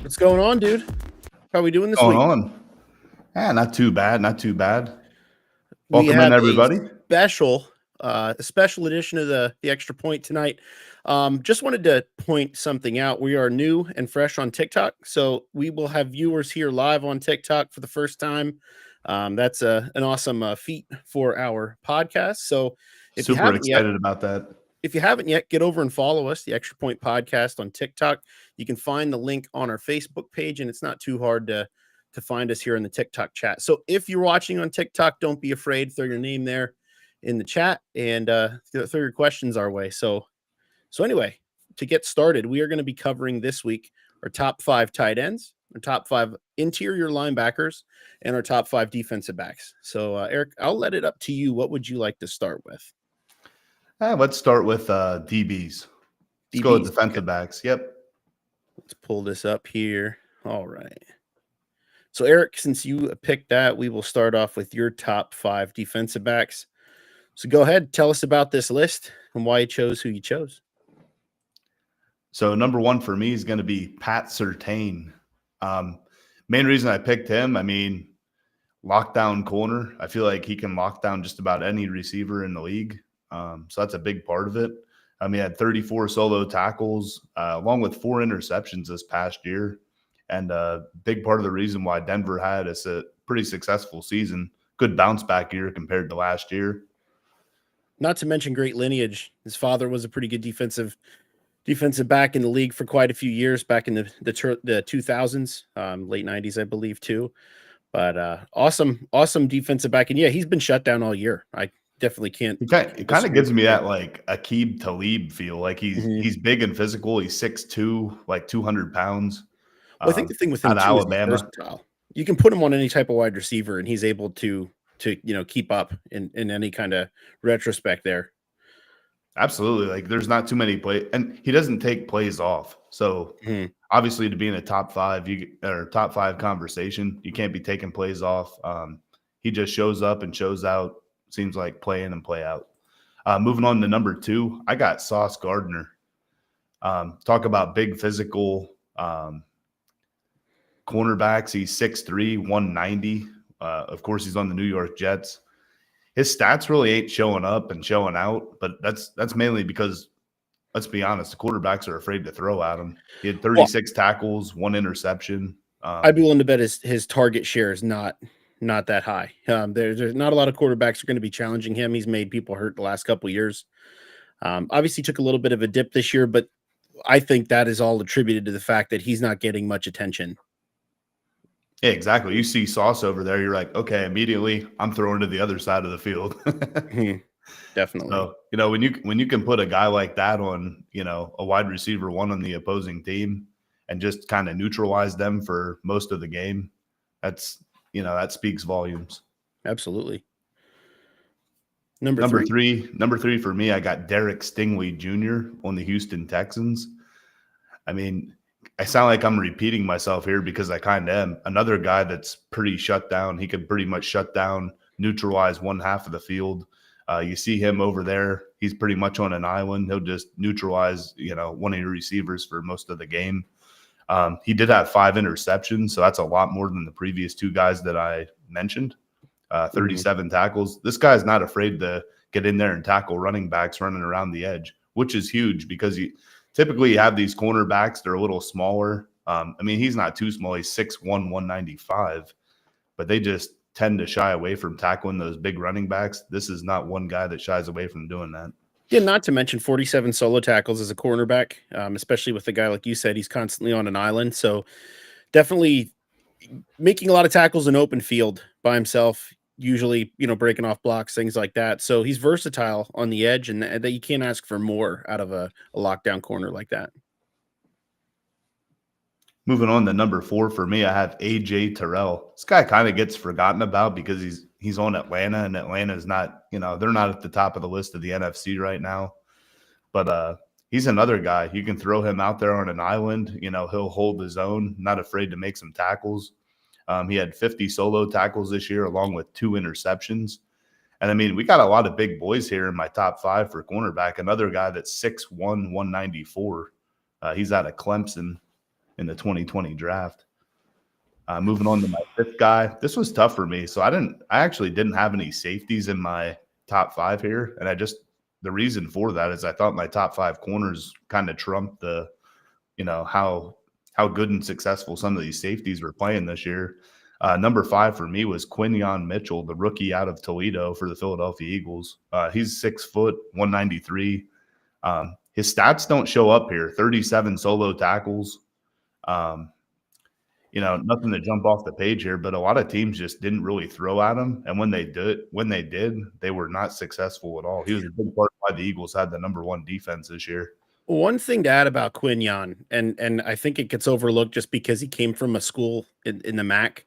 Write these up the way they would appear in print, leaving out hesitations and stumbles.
What's going on, dude? How we doing this Going week? on? Not too bad. Not too bad. We Welcome in, have a everybody. special edition of the Extra Point tonight. Just wanted to point something out. We are new and fresh on TikTok, so we will have viewers here live on TikTok for the first time. That's an awesome feat for our podcast. So if you Super haven't yet, excited about that. get over and follow us, the Extra Point Podcast on TikTok. You can find the link on our Facebook page, and it's not too hard to find us here in the TikTok chat. So if you're watching on TikTok, don't be afraid. Throw your name there in the chat and throw your questions our way. So anyway, to get started, we are going to be covering this week our top 5 tight ends, our top 5 interior linebackers, and our top 5 defensive backs. So Eric, I'll let it up to you. What would you like to start with? Let's start with DBs. Let's go with defensive backs. Yep. Let's pull this up here. All right. So, Eric, since you picked that, we will start off with your top 5 defensive backs. So go ahead, tell us about this list and why you chose who you chose. So number 1 for me is going to be Pat Surtain. Main reason I picked him, lockdown corner. I feel like he can lock down just about any receiver in the league. So that's a big part of it. He had 34 solo tackles, along with 4 interceptions this past year. And a big part of the reason why Denver had a pretty successful season, good bounce back year compared to last year. Not to mention great lineage. His father was a pretty good defensive back in the league for quite a few years back in the 2000s, late 90s, I believe, too. But awesome defensive back. And yeah, he's been shut down all year. I definitely can't. It kind of gives me that like Aqib Talib feel. Like he's big and physical. He's 6'2", like 200 pounds. Well, I think the thing with him too is he's versatile. You can put him on any type of wide receiver, and he's able to keep up in any kind of retrospect there. Absolutely. Like there's not too many plays, and he doesn't take plays off. So obviously, to be in a top 5 top 5 conversation, you can't be taking plays off. He just shows up and shows out. Seems like play in and play out. Moving on to number 2, I got Sauce Gardner. Talk about big physical cornerbacks. He's 6'3", 190. Of course, he's on the New York Jets. His stats really ain't showing up and showing out, but that's mainly because, let's be honest, the quarterbacks are afraid to throw at him. He had 36 tackles, 1 interception. I'd be willing to bet his target share is not that high. There's not a lot of quarterbacks are going to be challenging him. He's made people hurt the last couple of years. Obviously took a little bit of a dip this year, but I think that is all attributed to the fact that he's not getting much attention. Yeah, exactly. You see Sauce over there, you're like, okay, immediately I'm throwing to the other side of the field. Definitely. So, when you can put a guy like that on, a wide receiver 1 on the opposing team and just kind of neutralize them for most of the game, that speaks volumes. Absolutely. Number three for me, I got Derek Stingley Jr. on the Houston Texans. I sound like I'm repeating myself here because I kind of am. Another guy that's pretty shut down. He could pretty much shut down, neutralize one half of the field. You see him over there. He's pretty much on an island. He'll just neutralize, one of your receivers for most of the game. He did have 5 interceptions, so that's a lot more than the previous 2 guys that I mentioned. 37 tackles. This guy's not afraid to get in there and tackle running backs running around the edge, which is huge because typically you have these cornerbacks that are a little smaller. He's not too small. He's 6'1", 195, but they just tend to shy away from tackling those big running backs. This is not one guy that shies away from doing that. Yeah, not to mention 47 solo tackles as a cornerback, especially with a guy like you said, he's constantly on an island. So definitely making a lot of tackles in open field by himself, usually, breaking off blocks, things like that. So he's versatile on the edge, and that you can't ask for more out of a lockdown corner like that. Moving on to number 4 for me, I have A.J. Terrell. This guy kind of gets forgotten about because he's on Atlanta, and Atlanta's not, they're not at the top of the list of the NFC right now. But he's another guy. You can throw him out there on an island. He'll hold his own, not afraid to make some tackles. He had 50 solo tackles this year, along with 2 interceptions. And we got a lot of big boys here in my top 5 for cornerback. Another guy that's 6'1", 194. He's out of Clemson. in the 2020 draft. Moving on to my fifth guy. This was tough for me. So I actually didn't have any safeties in my top 5 here. And the reason for that is I thought my top 5 corners kind of trumped the, how good and successful some of these safeties were playing this year. Number 5 for me was Quinyon Mitchell, the rookie out of Toledo for the Philadelphia Eagles. He's 6 foot, 193. His stats don't show up here. 37 solo tackles. Nothing to jump off the page here, but a lot of teams just didn't really throw at him. And when they did, they were not successful at all. He was a big part of why the Eagles had the number 1 defense this year. One thing to add about Quinyon, and I think it gets overlooked just because he came from a school in the MAC.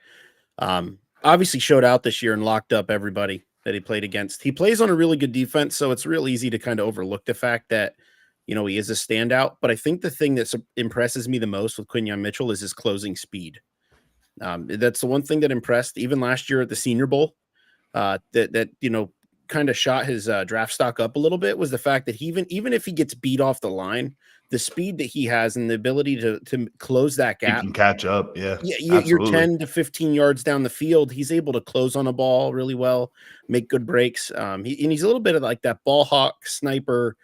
Obviously showed out this year and locked up everybody that he played against. He plays on a really good defense, so it's real easy to kind of overlook the fact that, he is a standout. But I think the thing that impresses me the most with Quinyon Mitchell is his closing speed. That's the one thing that impressed even last year at the Senior Bowl. That kind of shot his draft stock up a little bit was the fact that even if he gets beat off the line, the speed that he has and the ability to close that gap, he can catch up. Yeah, you're 10 to 15 yards down the field. He's able to close on a ball really well, make good breaks. He's a little bit of like that ball hawk sniper.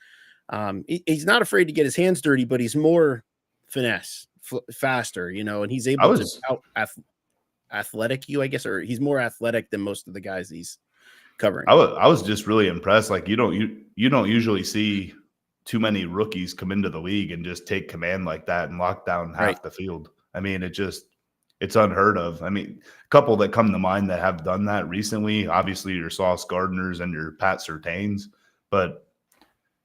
He's not afraid to get his hands dirty, but he's more finesse, faster, and he's able to out athletic you, I guess, or he's more athletic than most of the guys he's covering. I was just really impressed. Like you don't usually see too many rookies come into the league and just take command like that and lock down half the field. I mean, it's unheard of. I mean, a couple that come to mind that have done that recently, obviously your Sauce Gardners and your Pat Surtains, but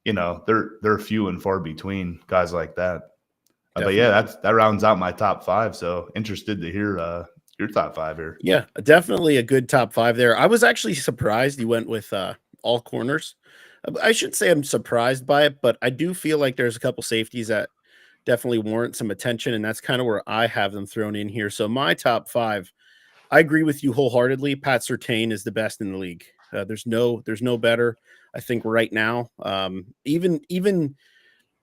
they're few and far between guys like that. But yeah, that rounds out my top 5. So interested to hear your top 5 here. Yeah, definitely a good top 5 there. I was actually surprised you went with all corners. I should say I'm surprised by it, but I do feel like there's a couple safeties that definitely warrant some attention, and that's kind of where I have them thrown in here. So my top 5, I agree with you wholeheartedly. Pat Surtain is the best in the league. There's no better, I think, right now. Even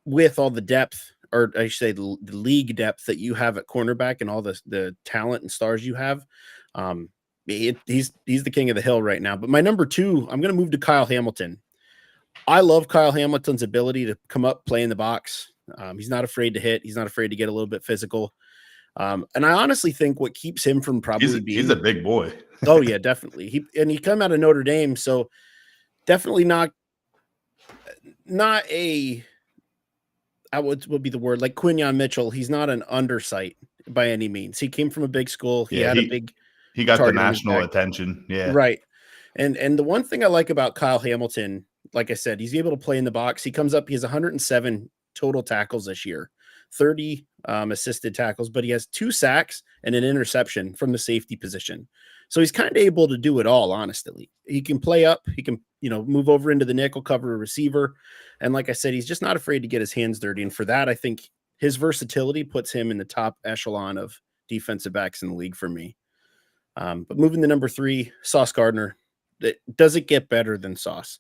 with all the depth, or I should say the league depth that you have at cornerback and all the talent and stars you have, he's the king of the hill right now. But my number 2, I'm going to move to Kyle Hamilton. I love Kyle Hamilton's ability to come up, play in the box. He's not afraid to hit. He's not afraid to get a little bit physical. And I honestly think what keps him from probably he's a big boy. Oh yeah, definitely. He come out of Notre Dame, so definitely not a, what would be the word, like Quinyon Mitchell. He's not an undersight by any means. He came from a big school. He got the national attention. Yeah, right. And the one thing I like about Kyle Hamilton, like I said, he's able to play in the box. He comes up, he has 107 total tackles this year, 30 assisted tackles, but he has 2 sacks and an interception from the safety position. So he's kind of able to do it all, honestly. He can play up, he can, move over into the nickel, cover a receiver. And like I said, he's just not afraid to get his hands dirty. And for that, I think his versatility puts him in the top echelon of defensive backs in the league for me. But moving to number 3, Sauce Gardner. Does it get better than Sauce?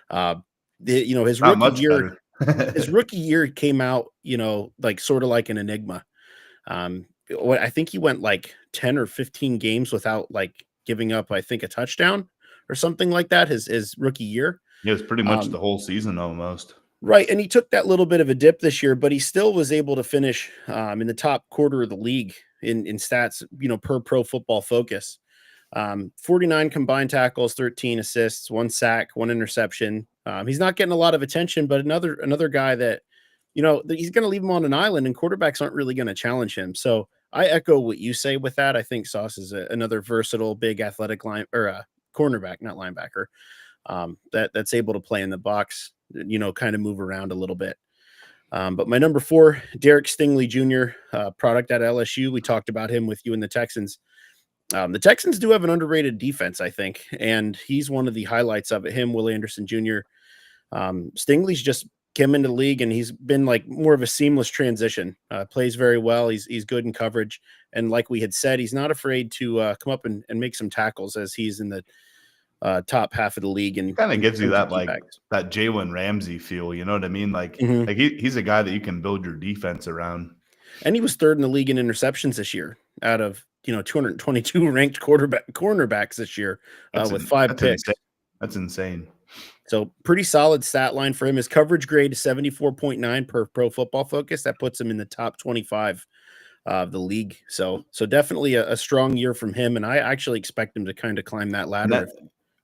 His rookie year, his rookie year came out, like sort of like an enigma. I think he went like 10 or 15 games without like giving up, I think, a touchdown or something like that. His rookie year. Yeah, it was pretty much the whole season almost. Right. And he took that little bit of a dip this year, but he still was able to finish in the top quarter of the league in stats, per Pro Football Focus. 49 combined tackles, 13 assists, 1 sack, 1 interception. He's not getting a lot of attention, but another guy that, he's going to leave him on an island, and quarterbacks aren't really going to challenge him. So I echo what you say with that. I think Sauce is another versatile, big athletic cornerback, not linebacker, that's able to play in the box, kind of move around a little bit. But my number 4, Derek Stingley Jr., product at LSU. We talked about him with you in the Texans. The Texans do have an underrated defense, I think, and he's one of the highlights of it. Him, Will Anderson Jr. Stingley's just came into the league, and he's been like more of a seamless transition. Plays very well. He's good in coverage, and like we had said, he's not afraid to come up and make some tackles as he's in the top half of the league. And kind of gives you that that Jalen Ramsey feel. You know what I mean? Like, like he's a guy that you can build your defense around. And he was third in the league in interceptions this year out of, 222 ranked cornerbacks this year with 5 picks. Insane. That's insane. So pretty solid stat line for him. His coverage grade is 74.9 per Pro Football Focus. That puts him in the top 25 of the league. So definitely a strong year from him. And I actually expect him to kind of climb that ladder.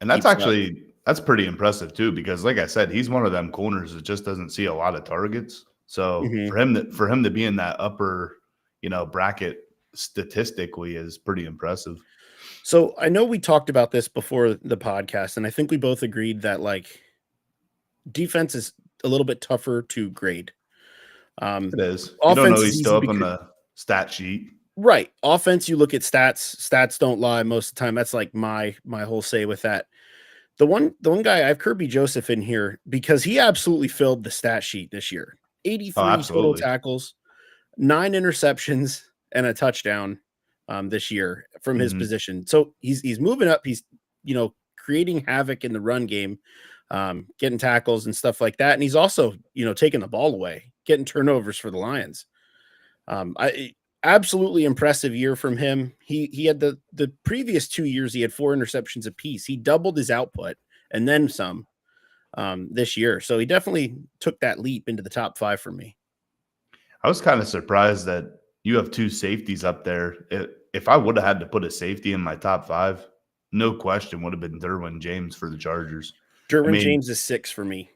And that's pretty impressive too, because like I said, he's one of them corners that just doesn't see a lot of targets. So for him to be in that upper, bracket statistically is pretty impressive. So I know we talked about this before the podcast, and I think we both agreed that like defense is a little bit tougher to grade. It is. You don't know he's still up on the stat sheet. Right. Offense, you look at stats. Stats don't lie most of the time. That's like my whole say with that. The one guy, I have Kirby Joseph in here because he absolutely filled the stat sheet this year. 83 total tackles, 9 interceptions, and a touchdown this year from his position. So he's moving up. He's, creating havoc in the run game, getting tackles and stuff like that. And he's also, taking the ball away, getting turnovers for the Lions. Absolutely impressive year from him. He had the previous 2 years, he had 4 interceptions apiece. He doubled his output and then some this year. So he definitely took that leap into the top 5 for me. I was kind of surprised that you have 2 safeties up there. If I would have had to put a safety in my top 5, no question would have been Derwin James for the Chargers. Derwin James is 6 for me.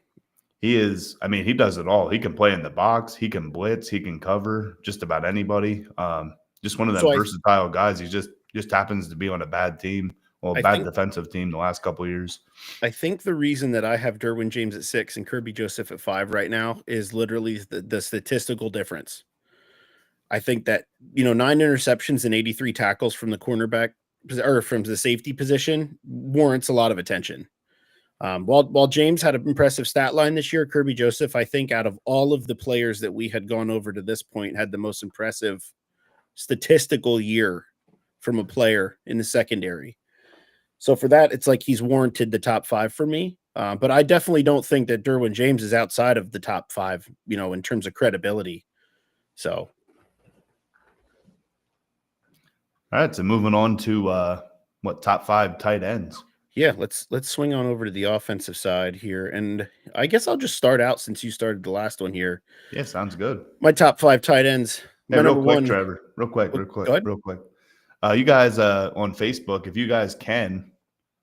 He is. I mean, he does it all. He can play in the box. He can blitz. He can cover just about anybody. Just one of them versatile guys. He just happens to be on a bad team, defensive team the last couple of years. I think the reason that I have Derwin James at 6 and Kirby Joseph at 5 right now is literally the statistical difference. I think that, 9 interceptions and 83 tackles from the cornerback or from the safety position warrants a lot of attention. While James had an impressive stat line this year, Kirby Joseph, I think out of all of the players that we had gone over to this point, had the most impressive statistical year from a player in the secondary. So for that, it's like he's warranted the top 5 for me. But I definitely don't think that Derwin James is outside of the top 5, in terms of credibility. So. All right, so moving on to top 5 tight ends. Yeah, let's swing on over to the offensive side here, and I guess I'll just start out since you started the last one here. Yeah, sounds good. My top 5 tight ends. Hey, real quick, Trevor. Real quick. You guys on Facebook, if you guys can,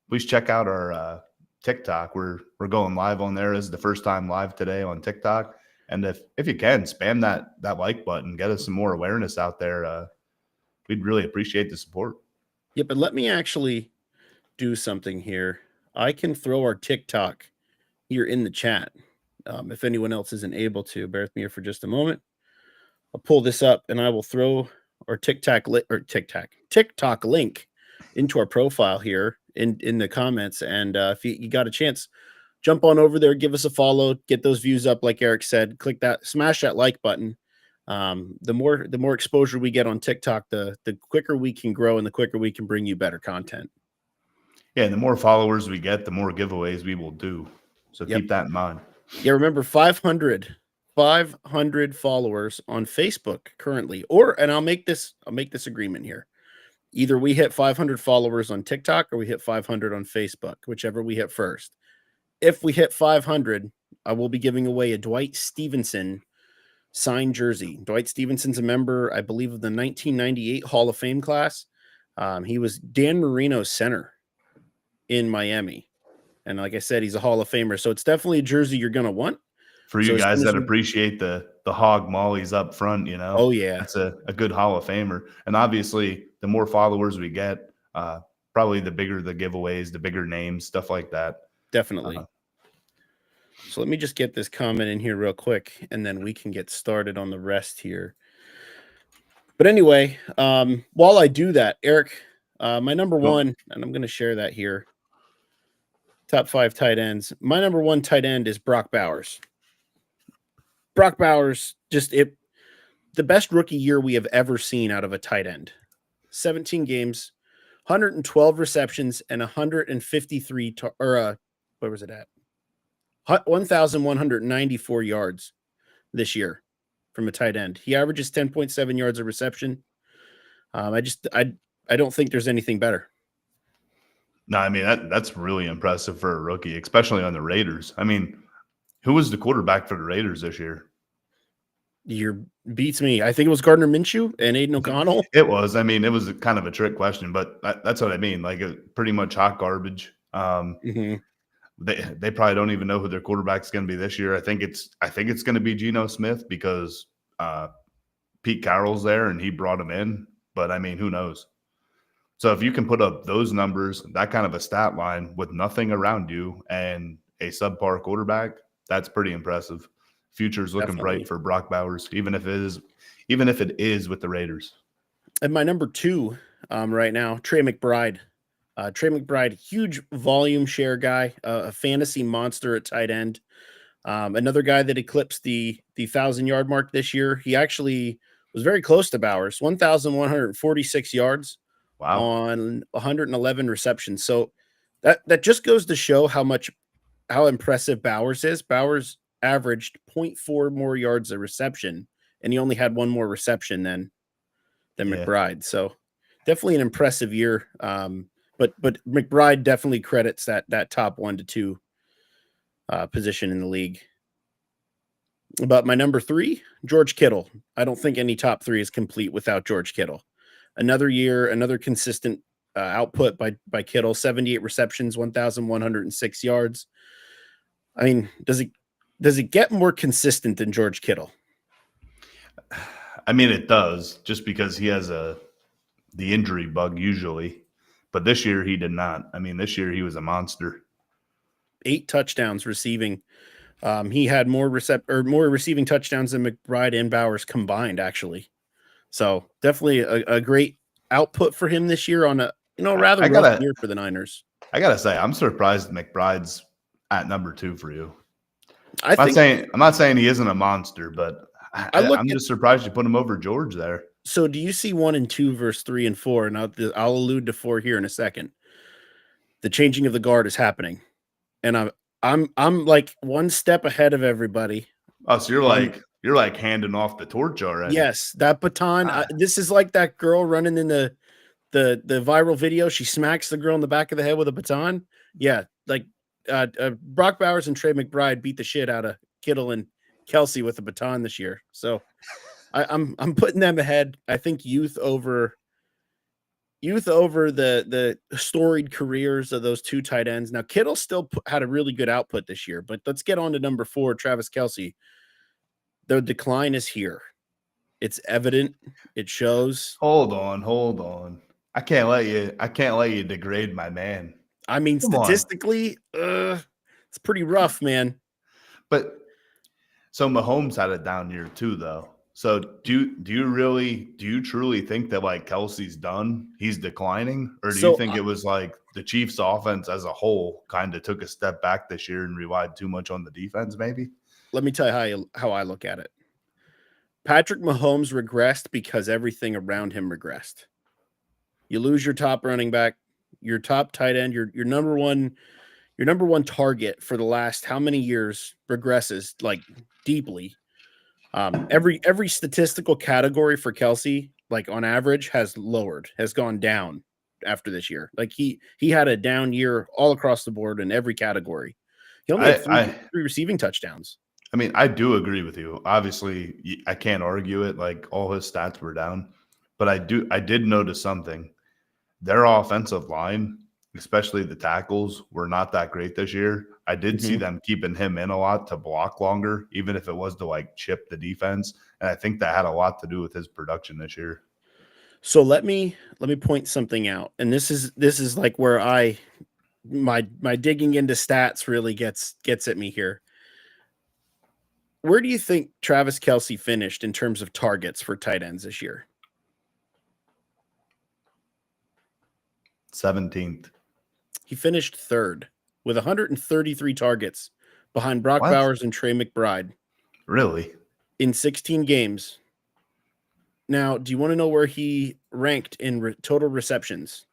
please check out our TikTok. We're going live on there. This is the first time live today on TikTok, and if you can, spam that like button, get us some more awareness out there. We'd really appreciate the support. Yeah, but let me actually do something here. I can throw our TikTok here in the chat. If anyone else isn't able to, bear with me here for just a moment. I'll pull this up and I will throw our TikTok link into our profile here in the comments. And if you got a chance, jump on over there, give us a follow, get those views up. Like Eric said, click that, smash that like button. The more exposure we get on TikTok, the quicker we can grow and the quicker we can bring you better content. Yeah, and the more followers we get, the more giveaways we will do. So keep that in mind. Yeah, remember 500 followers on Facebook currently. And I'll make this agreement here. Either we hit 500 followers on TikTok or we hit 500 on Facebook, whichever we hit first. If we hit 500, I will be giving away a Dwight Stevenson signed jersey. Dwight Stevenson's a member, I believe, of the 1998 Hall of Fame class. He was Dan Marino's center in Miami. And like I said, he's a Hall of Famer. So it's definitely a jersey you're going to want. For you guys that appreciate the hog mollies up front, Oh, yeah. That's a good Hall of Famer. And obviously, the more followers we get, probably the bigger the giveaways, the bigger names, stuff like that. Definitely. So let me just get this comment in here real quick, and then we can get started on the rest here. But anyway, while I do that, Eric, my number one, and I'm going to share that here, top 5 tight ends. My number 1 tight end is Brock Bowers. Brock Bowers, the best rookie year we have ever seen out of a tight end. 17 games, 112 receptions, and 153 where was it at? 1,194 yards this year from a tight end. He averages 10.7 yards a reception. I don't think there's anything better. No, I mean, that's really impressive for a rookie, especially on the Raiders. I mean, who was the quarterback for the Raiders this year? Beats me. I think it was Gardner Minshew and Aiden O'Connell. It was. I mean, it was kind of a trick question, but that's what I mean. Like, pretty much hot garbage. They probably don't even know who their quarterback's going to be this year. I think it's going to be Geno Smith because Pete Carroll's there and he brought him in. But I mean, who knows? So if you can put up those numbers, that kind of a stat line with nothing around you and a subpar quarterback, that's pretty impressive. Future's looking bright for Brock Bowers, even if it is with the Raiders. And my number 2 right now, Trey McBride. Trey McBride, huge volume share guy, a fantasy monster at tight end. Another guy that eclipsed the 1,000-yard mark this year. He actually was very close to Bowers, 1,146 yards. Wow. On 111 receptions. So that just goes to show how impressive Bowers is. Bowers averaged 0.4 more yards a reception, and he only had one more reception than McBride. So definitely an impressive year. But McBride definitely credits that top 1 to 2 position in the league. But my number 3, George Kittle. I don't think any top 3 is complete without George Kittle. Another year, another consistent output by Kittle, 78 receptions, 1,106 yards. I mean, does it get more consistent than George Kittle? I mean, it does, just because he has the injury bug usually. But this year he did not. I mean, this year he was a monster. 8 touchdowns receiving. He had more receiving touchdowns than McBride and Bowers combined, actually. So definitely a great output for him this year on a rather rough year for the Niners. I gotta say, I'm surprised McBride's at number 2 for you. I'm not saying he isn't a monster, but I'm just surprised you put him over George there. So do you see 1 and 2 versus 3 and 4? And I'll allude to 4 here in a second. The changing of the guard is happening, and I'm like one step ahead of everybody. Oh, so you're like handing off the torch already. Yes, that baton. This is like that girl running in the viral video. She smacks the girl in the back of the head with a baton. Yeah, like Brock Bowers and Trey McBride beat the shit out of Kittle and Kelsey with a baton this year. So I'm putting them ahead. I think youth over the storied careers of those 2 tight ends. Now Kittle still had a really good output this year, but let's get on to number 4, Travis Kelce. The decline is here. It's evident. It shows. Hold on. I can't let you degrade my man. I mean, statistically, it's pretty rough, man. But so Mahomes had a down year too, though. So do you truly think that like Kelsey's done? He's declining, or do you think it was like the Chiefs' offense as a whole kind of took a step back this year and relied too much on the defense? Maybe. Let me tell you how I look at it. Patrick Mahomes regressed because everything around him regressed. You lose your top running back, your top tight end, your number one target for the last how many years regresses like deeply. Every statistical category for Kelce, like on average, has gone down after this year. Like he had a down year all across the board in every category. He only had three receiving touchdowns. I mean, I do agree with you. Obviously, I can't argue it. Like all his stats were down, but I did notice something. Their offensive line, especially the tackles, were not that great this year. I did see them keeping him in a lot to block longer, even if it was to like chip the defense. And I think that had a lot to do with his production this year. So let me point something out. And this is like where my digging into stats really gets at me here. Where do you think Travis Kelce finished in terms of targets for tight ends this year? 17th. He finished third with 133 targets behind Brock Bowers and Trey McBride. Really? In 16 games. Now, do you want to know where he ranked in total receptions?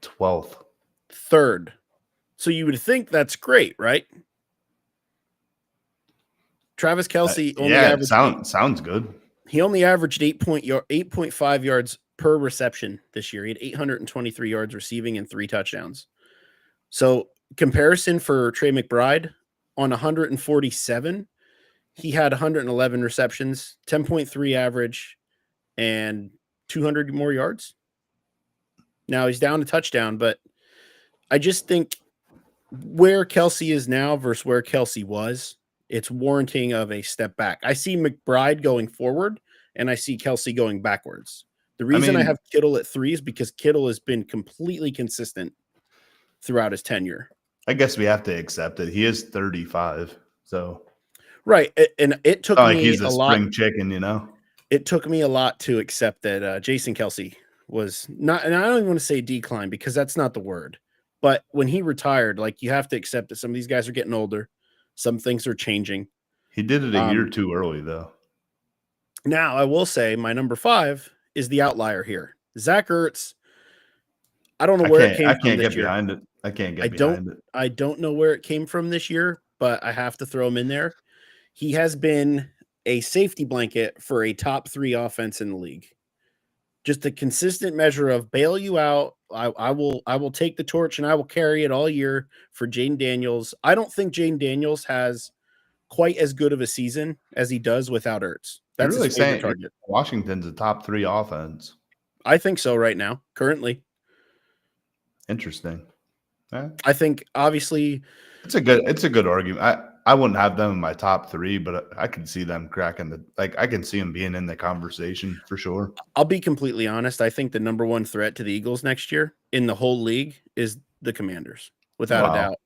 12th. Third. So you would think that's great, right? Travis Kelce only yeah, averaged sounds good. He only averaged 8.5 yards per reception this year. He had 823 yards receiving and 3 touchdowns. So comparison for Trey McBride, on 147, he had 111 receptions, 10.3 average, and 200 more yards. Now he's down a touchdown, but I just think where Kelce is now versus where Kelce was, it's warranting of a step back. I see McBride going forward, and I see Kelce going backwards. The reason I have Kittle at 3 is because Kittle has been completely consistent throughout his tenure. I guess we have to accept it. He is 35, so right. And it took me he's a spring lot, chicken, you know. It took me a lot to accept that Jason Kelce was not, and I don't even want to say decline because that's not the word. But when he retired, like, you have to accept that some of these guys are getting older. Some things are changing. He did it a year too early, though. Now, I will say my number 5 is the outlier here. Zach Ertz. I don't know where it came from. I can't get behind it. I can't get behind it. I don't know where it came from this year, but I have to throw him in there. He has been a safety blanket for a top 3 offense in the league. Just a consistent measure of bail you out. I will take the torch and I will carry it all year for Jayden Daniels. I don't think Jayden Daniels has quite as good of a season as he does without Ertz. That's really his favorite saying target. Washington's a top 3 offense. I think so right now, currently. Interesting. Yeah. I think obviously it's a good argument. I wouldn't have them in my top 3, but I can see them cracking I can see them being in the conversation for sure. I'll be completely honest. I think the number 1 threat to the Eagles next year in the whole league is the Commanders, without a doubt.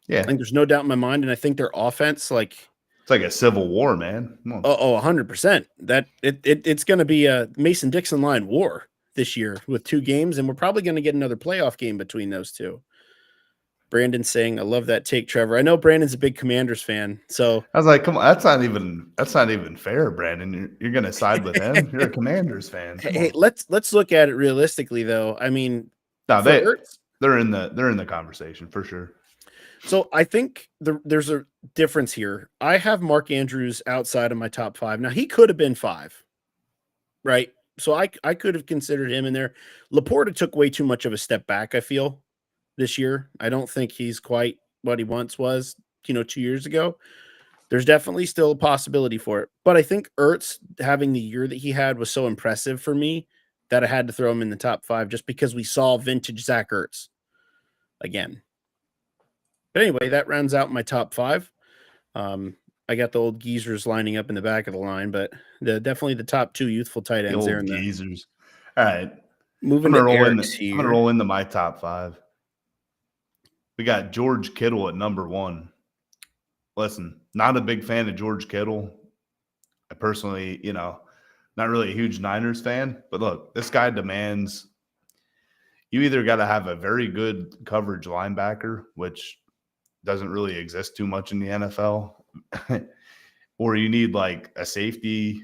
Yeah. I think there's no doubt in my mind. And I think their offense, it's like a civil war, man. 100%. That it's going to be a Mason-Dixon line war this year with 2 games, and we're probably going to get another playoff game between those 2. Brandon saying, I love that take, Trevor. I know Brandon's a big Commanders fan, so I was like, come on, that's not even fair, Brandon. You're going to side with him. You're a Commanders fan. Hey, let's look at it realistically, though. I mean, no, they're in the conversation for sure. So I think there's a difference here. I have Mark Andrews outside of my top 5. Now, he could have been 5, right? So I could have considered him in there. Laporta took way too much of a step back, I feel, this year. I don't think he's quite what he once was, 2 years ago. There's definitely still a possibility for it. But I think Ertz having the year that he had was so impressive for me that I had to throw him in the top 5 just because we saw vintage Zach Ertz again. But anyway, that rounds out my top 5. I got the old geezers lining up in the back of the line, but definitely the top 2 youthful tight ends there. Geezers. All right. Moving to Eric's here. I'm going to roll into my top 5. We got George Kittle at number 1. Listen, not a big fan of George Kittle. I personally, not really a huge Niners fan. But look, this guy demands you either got to have a very good coverage linebacker, which doesn't really exist too much in the NFL, or you need like a safety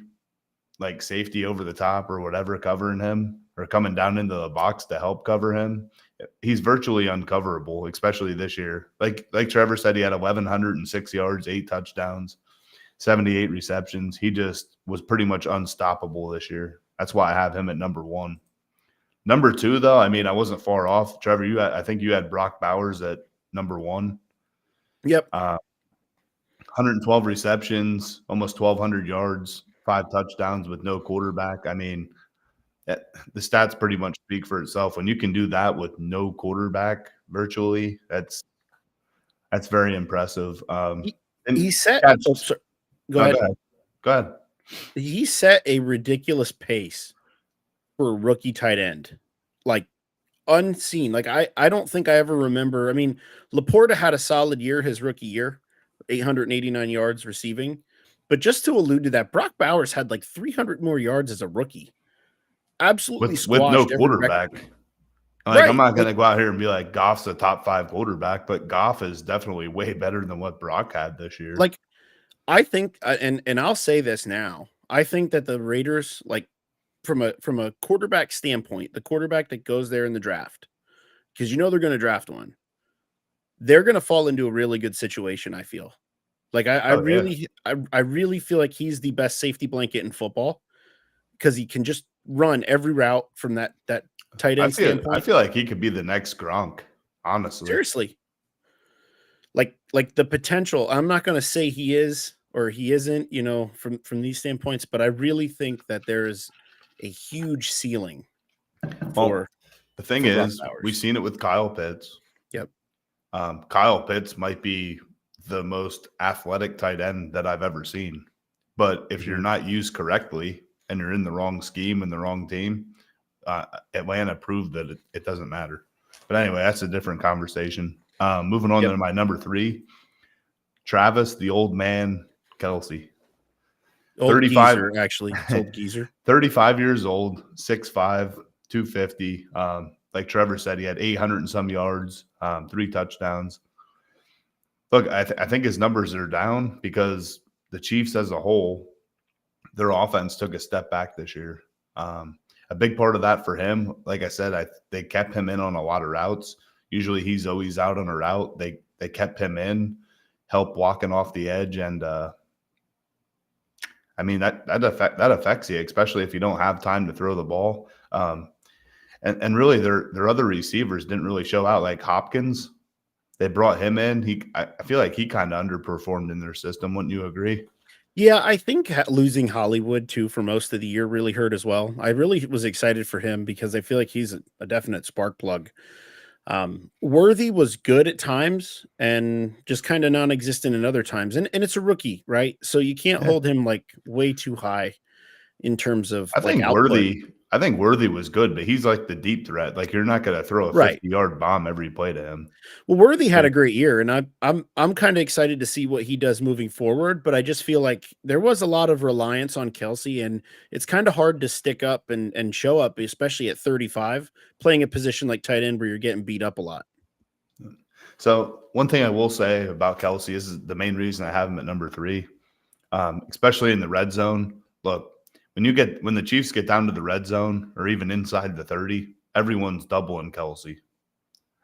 over the top or whatever covering him or coming down into the box to help cover him. He's virtually uncoverable, especially this year. Like Trevor said, he had 1,106 yards, 8 touchdowns, 78 receptions. He just was pretty much unstoppable this year. That's why I have him at number 1. Number 2, though, I mean, I wasn't far off. Trevor, I think you had Brock Bowers at number 1. Yep. 112 receptions, almost 1,200 yards, 5 touchdowns with no quarterback. I mean, the stats pretty much speak for itself. When you can do that with no quarterback virtually, that's very impressive. He set go ahead. He set a ridiculous pace for a rookie tight end, like unseen. Like I don't think I ever remember. I mean, Laporta had a solid year his rookie year, 889 yards receiving. But just to allude to that, Brock Bowers had like 300 more yards as a rookie. Absolutely with no quarterback. Right. I'm not going to go out here and be like Goff's a top 5 quarterback, but Goff is definitely way better than what Brock had this year. Like, I think, and I'll say this now, I think that the Raiders, like from a quarterback standpoint, the quarterback that goes there in the draft, because they're going to draft one, they're going to fall into a really good situation. I feel Like I really feel like he's the best safety blanket in football because he can just run every route from that tight end standpoint. I feel like he could be the next Gronk, honestly. Seriously. Like the potential. I'm not going to say he is or he isn't, from these standpoints, but I really think that there is a huge ceiling for the thing is, we've seen it with Kyle Pitts. Yep. Kyle Pitts might be the most athletic tight end that I've ever seen. But if you're not used correctly and you're in the wrong scheme and the wrong team, Atlanta proved that it doesn't matter. But anyway, that's a different conversation. Moving on to my number 3, Travis, the old man, Kelce. 35 geezer, actually. Old geezer. 35 years old, 6'5", 250. Like Trevor said, he had 800 and some yards, 3 touchdowns. Look, I think his numbers are down because the Chiefs as a whole, their offense took a step back this year. A big part of that for him, like I said, they kept him in on a lot of routes. Usually he's always out on a route. They kept him in, help blocking off the edge, and I mean that affects you, especially if you don't have time to throw the ball. And really their other receivers didn't really show out. Like Hopkins, they brought him in. I feel like he kind of underperformed in their system. Wouldn't you agree? Yeah, I think losing Hollywood too for most of the year really hurt as well. I really was excited for him because I feel like he's a definite spark plug. Worthy was good at times and just kind of non-existent in other times. And it's a rookie, right? So you can't hold him like way too high in terms of I think Worthy was good, but he's like the deep threat. Like you're not going to throw a 50-yard bomb every play to him. Well, Worthy had a great year, and I'm kind of excited to see what he does moving forward. But I just feel like there was a lot of reliance on Kelce, and it's kind of hard to stick up and show up, especially at 35, playing a position like tight end where you're getting beat up a lot. So one thing I will say about Kelce is the main reason I have him at number 3, especially in the red zone. Look, when the Chiefs get down to the red zone or even inside the 30, everyone's doubling Kelce.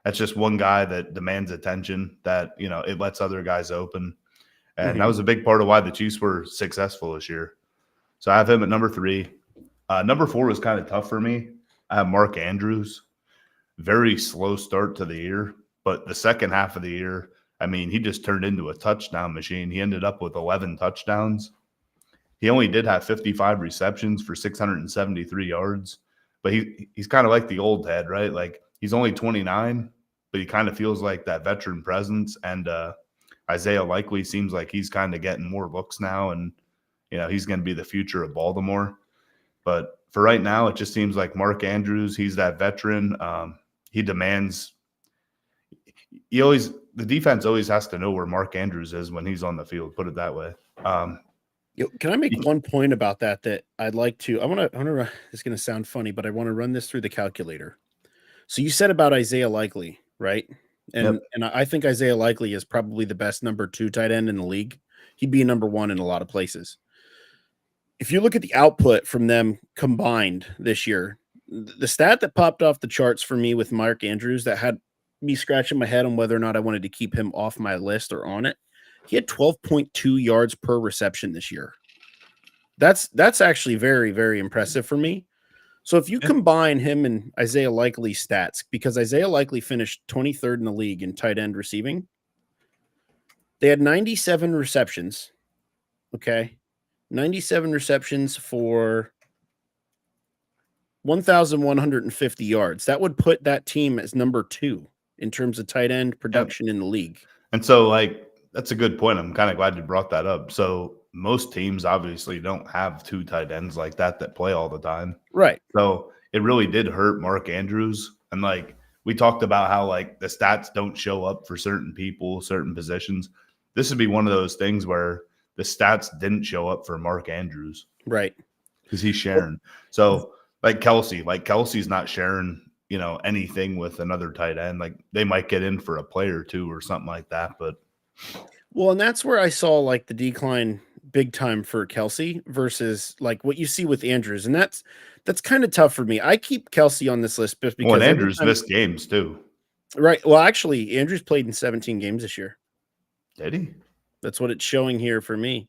That's just one guy that demands attention, that, it lets other guys open. And that was a big part of why the Chiefs were successful this year. So I have him at number 3. Number 4 was kind of tough for me. I have Mark Andrews. Very slow start to the year, but the second half of the year, I mean, he just turned into a touchdown machine. He ended up with 11 touchdowns. He only did have 55 receptions for 673 yards, but he's kind of like the old head, right? Like he's only 29, but he kind of feels like that veteran presence. And Isaiah Likely seems like he's kind of getting more looks now, and he's going to be the future of Baltimore. But for right now, it just seems like Mark Andrews, he's that veteran. He demands. The defense always has to know where Mark Andrews is when he's on the field. Put it that way. Can I make one point about that I'd like to? It's going to sound funny, but I want to run this through the calculator. So you said about Isaiah Likely, right? And I think Isaiah Likely is probably the best number 2 tight end in the league. He'd be number 1 in a lot of places. If you look at the output from them combined this year, the stat that popped off the charts for me with Mark Andrews that had me scratching my head on whether or not I wanted to keep him off my list or on it, he had 12.2 yards per reception this year. That's actually very, very impressive for me. So if you combine him and Isaiah Likely's stats, because Isaiah Likely finished 23rd in the league in tight end receiving, they had 97 receptions. Okay. 97 receptions for 1,150 yards. That would put that team as number 2 in terms of tight end production in the league. And so, that's a good point. I'm kind of glad you brought that up. So most teams obviously don't have 2 tight ends like that play all the time. Right. So it really did hurt Mark Andrews. And we talked about how the stats don't show up for certain people, certain positions. This would be one of those things where the stats didn't show up for Mark Andrews. Right. Because he's sharing. So Kelsey's not sharing, anything with another tight end. They might get in for a play or 2 or something like that, but and that's where I saw the decline big time for Kelce versus what you see with Andrews. And that's kind of tough for me. I keep Kelce on this list just because Andrews missed games too. Right. Well, actually, Andrews played in 17 games this year. Did he? That's what it's showing here for me.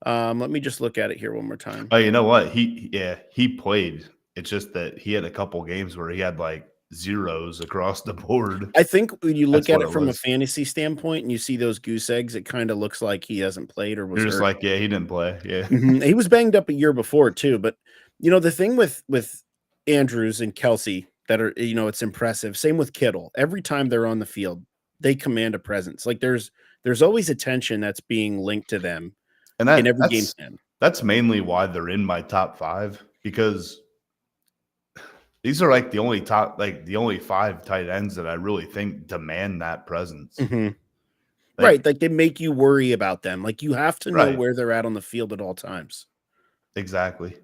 Let me just look at it here one more time. Oh, you know what? He played. It's just that he had a couple games where he had like zeros across the board. I think when you look That's at what it it from a was. fantasy standpoint and you see those goose eggs, it kind of looks like he hasn't played or was You're just hurt. like, yeah, he didn't play. Yeah. He was banged up a year before too. But the thing with Andrews and Kelsey that are, it's impressive. Same with Kittle. Every time they're on the field, they command a presence. Like there's always attention that's being linked to them And in every game plan. that's mainly why they're in my top 5, because these are like the only 5 tight ends that I really think demand that presence. Right. Like they make you worry about them. Like you have to know Right. where they're at on the field at all times. Exactly.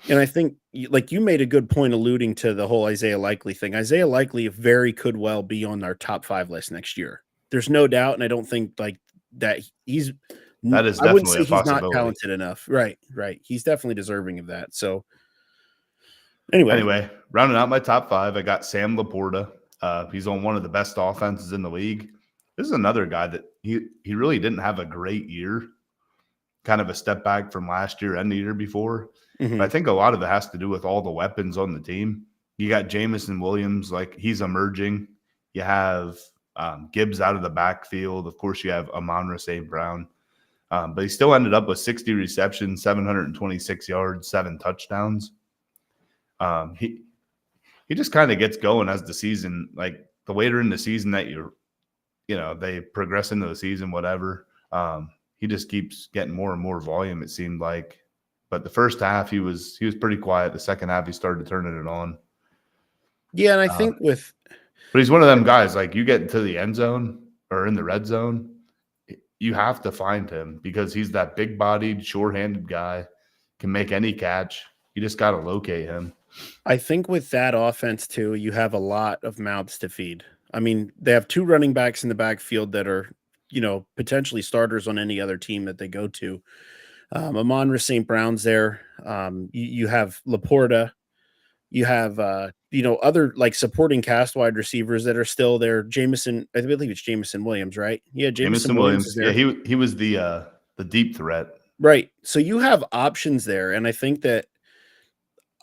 And I think like you made a good point alluding to the whole Isaiah Likely thing. Isaiah Likely very could well be on our top 5 list next year. There's no doubt. And I don't think like that That is I wouldn't definitely say a he's not possibility. talented enough. Right. He's definitely deserving of that. So anyway, rounding out my top 5, I got Sam Laporta. He's on one of the best offenses in the league. This is another guy that he really didn't have a great year. Kind of a step back from last year and the year before. But I think a lot of it has to do with all the weapons on the team. You got Jameson Williams, like he's emerging. You have Gibbs out of the backfield. Of course, you have Amon-Ra St. Brown. But he still ended up with 60 receptions, 726 yards, 7 touchdowns. He just kind of gets going as the season, like the later in the season that they progress into the season, whatever. He just keeps getting more and more volume, it seemed like. But the first half, he was pretty quiet. The second half, he started turning it on. Yeah, and I think but he's one of them guys, like you get into the end zone or in the red zone, you have to find him because he's that big-bodied, sure-handed guy, can make any catch. You just got to locate him. I think with that offense too, you have a lot of mouths to feed. I mean, they have 2 running backs in the backfield that are, potentially starters on any other team that they go to. Amon-Ra St. Brown's there. You have Laporta. You have, other like supporting cast wide receivers that are still there. Jameson, I believe it's Jameson Williams, right? Yeah, Jameson Williams is there. Yeah, he was the deep threat. Right. So you have options there, and I think that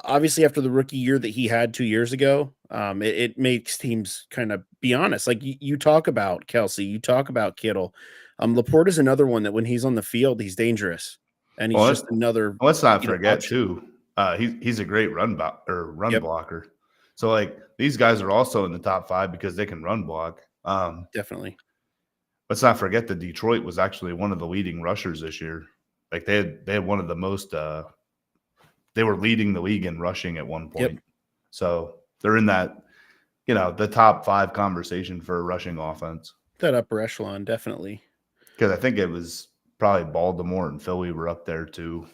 obviously after the rookie year that he had 2 years ago, it makes teams kind of be honest. Like you talk about Kelsey, you talk about Kittle. Laporte is another one that when he's on the field, he's dangerous, and he's just another. Let's not forget too. He's a great run blocker. So like these guys are also in the top 5 because they can run block. Definitely. Let's not forget that Detroit was actually one of the leading rushers this year. Like they had one of the most. They were leading the league in rushing at one point. Yep. So they're in that, the top 5 conversation for a rushing offense. That upper echelon, definitely. Because I think it was probably Baltimore and Philly were up there too.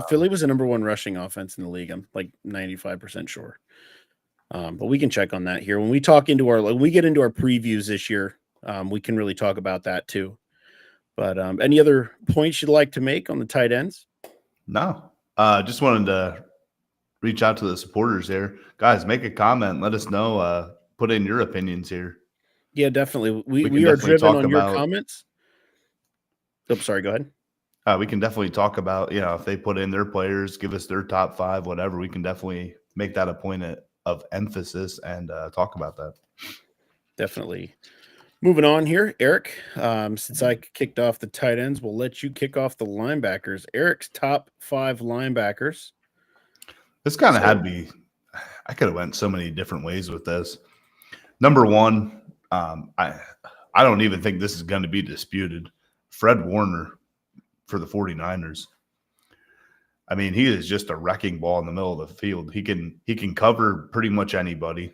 Philly was the number 1 rushing offense in the league. I'm like 95% sure. But we can check on that here. When we get into our previews this year, we can really talk about that too. But any other points you'd like to make on the tight ends? No. Just wanted to reach out to the supporters there. Guys, make a comment. Let us know. Put in your opinions here. Yeah, definitely. We are driven on your comments. Oh, sorry. Go ahead. We can definitely talk about, if they put in their players, give us their top 5, whatever. We can definitely make that a point of emphasis and talk about that. Definitely. Moving on here, Eric. Since I kicked off the tight ends, we'll let you kick off the linebackers. Eric's top 5 linebackers. This kind of had me. I could have went so many different ways with this. Number 1, I don't even think this is going to be disputed. Fred Warner for the 49ers. I mean, he is just a wrecking ball in the middle of the field. He can cover pretty much anybody.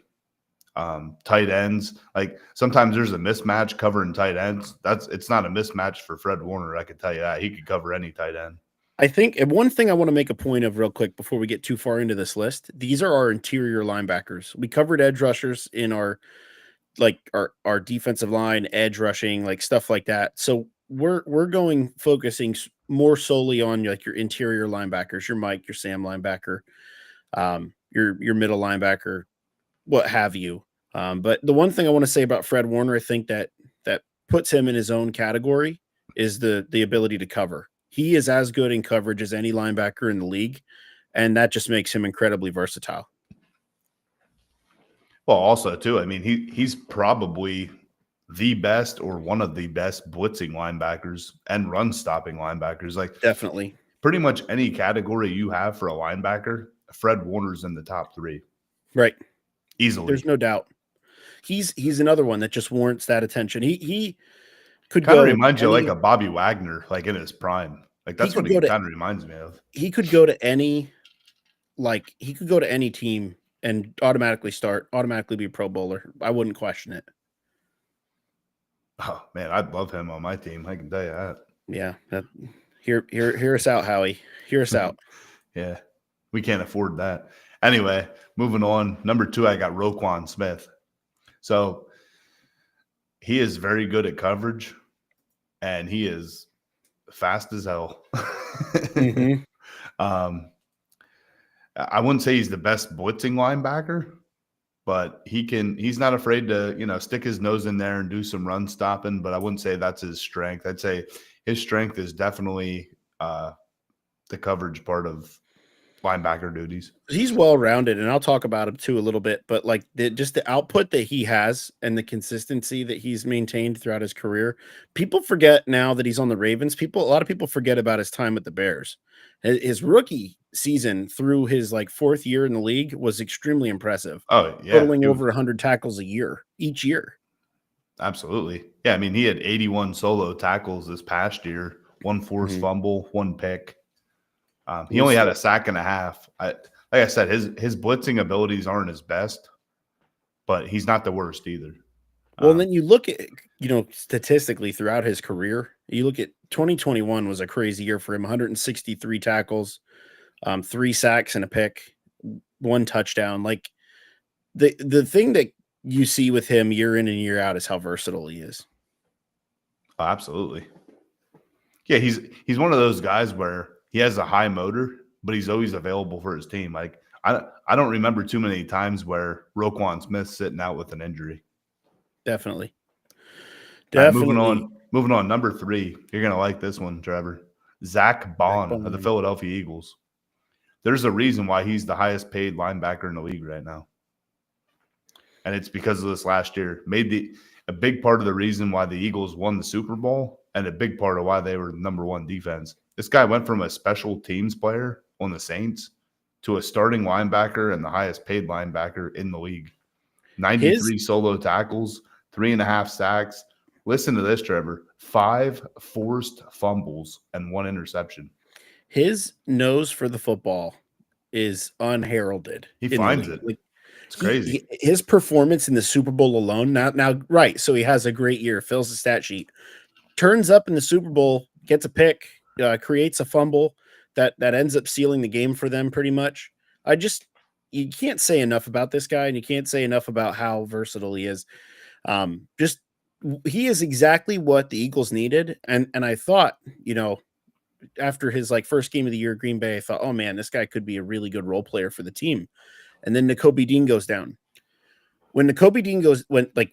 Tight ends, like sometimes there's a mismatch covering tight ends. It's not a mismatch for Fred Warner. I can tell you that he could cover any tight end. I think one thing I want to make a point of real quick before we get too far into this list, these are our interior linebackers. We covered edge rushers in our defensive line, edge rushing, like stuff like that. So we're focusing more solely on like your interior linebackers, your Mike, your Sam linebacker, your middle linebacker, what have you. But the one thing I want to say about Fred Warner, I think that puts him in his own category is the ability to cover. He is as good in coverage as any linebacker in the league, and that just makes him incredibly versatile. Well, also too, I mean, he's probably the best or one of the best blitzing linebackers and run stopping linebackers. Like Definitely. pretty much any category you have for a linebacker, Fred Warner's in the top 3. Right. Easily. There's no doubt. He's another one that just warrants that attention. He could kind go of reminds you any, like a Bobby Wagner, like in his prime. Like that's what he kind of reminds me of. He could go to any, like he could go to any team and automatically be a Pro Bowler. I wouldn't question it. Oh man, I'd love him on my team. I can tell you that. Yeah. Hear us out, Howie. Hear us out. Yeah. We can't afford that. Anyway, moving on. Number 2, I got Roquan Smith. So he is very good at coverage, and he is fast as hell. Mm-hmm. I wouldn't say he's the best blitzing linebacker, but he's not afraid to, stick his nose in there and do some run stopping, but I wouldn't say that's his strength. I'd say his strength is definitely the coverage part of linebacker duties. He's well-rounded, and I'll talk about him too a little bit, but like just the output that he has and the consistency that he's maintained throughout his career. People forget now that he's on the Ravens. A lot of people forget about his time with the Bears. His rookie season through his like 4th year in the league was extremely impressive. Oh yeah. Totaling over 100 tackles each year. Absolutely. Yeah. I mean, he had 81 solo tackles this past year, 1 forced fumble, 1 pick. He only had a sack and a half. Like I said, his blitzing abilities aren't his best, but he's not the worst either. Well, and then you look at, statistically throughout his career, you look at 2021 was a crazy year for him. 163 tackles, 3 sacks and a pick, 1 touchdown. Like the thing that you see with him year in and year out is how versatile he is. Oh, absolutely. Yeah, he's one of those guys where he has a high motor, but he's always available for his team. Like I don't remember too many times where Roquan Smith's sitting out with an injury. Definitely. Right, moving on. Number 3, you're gonna like this one, Trevor. Zach Bond of the Philadelphia Eagles. There's a reason why he's the highest paid linebacker in the league right now, and it's because of this last year. A big part of the reason why the Eagles won the Super Bowl, and a big part of why they were the number 1 defense. This guy went from a special teams player on the Saints to a starting linebacker and the highest paid linebacker in the league. 93 solo tackles, 3.5 sacks. Listen to this, Trevor. 5 forced fumbles and 1 interception. His nose for the football is unheralded. He finds it. Like, it's crazy. His performance in the Super Bowl alone. Now, right. So he has a great year, fills the stat sheet, turns up in the Super Bowl, gets a pick, creates a fumble that ends up sealing the game for them pretty much. You can't say enough about this guy, and you can't say enough about how versatile he is. He is exactly what the Eagles needed. And I thought, after his first game of the year at Green Bay, I thought, oh man, this guy could be a really good role player for the team. And then Nakobe Dean goes down. When Nakobe Dean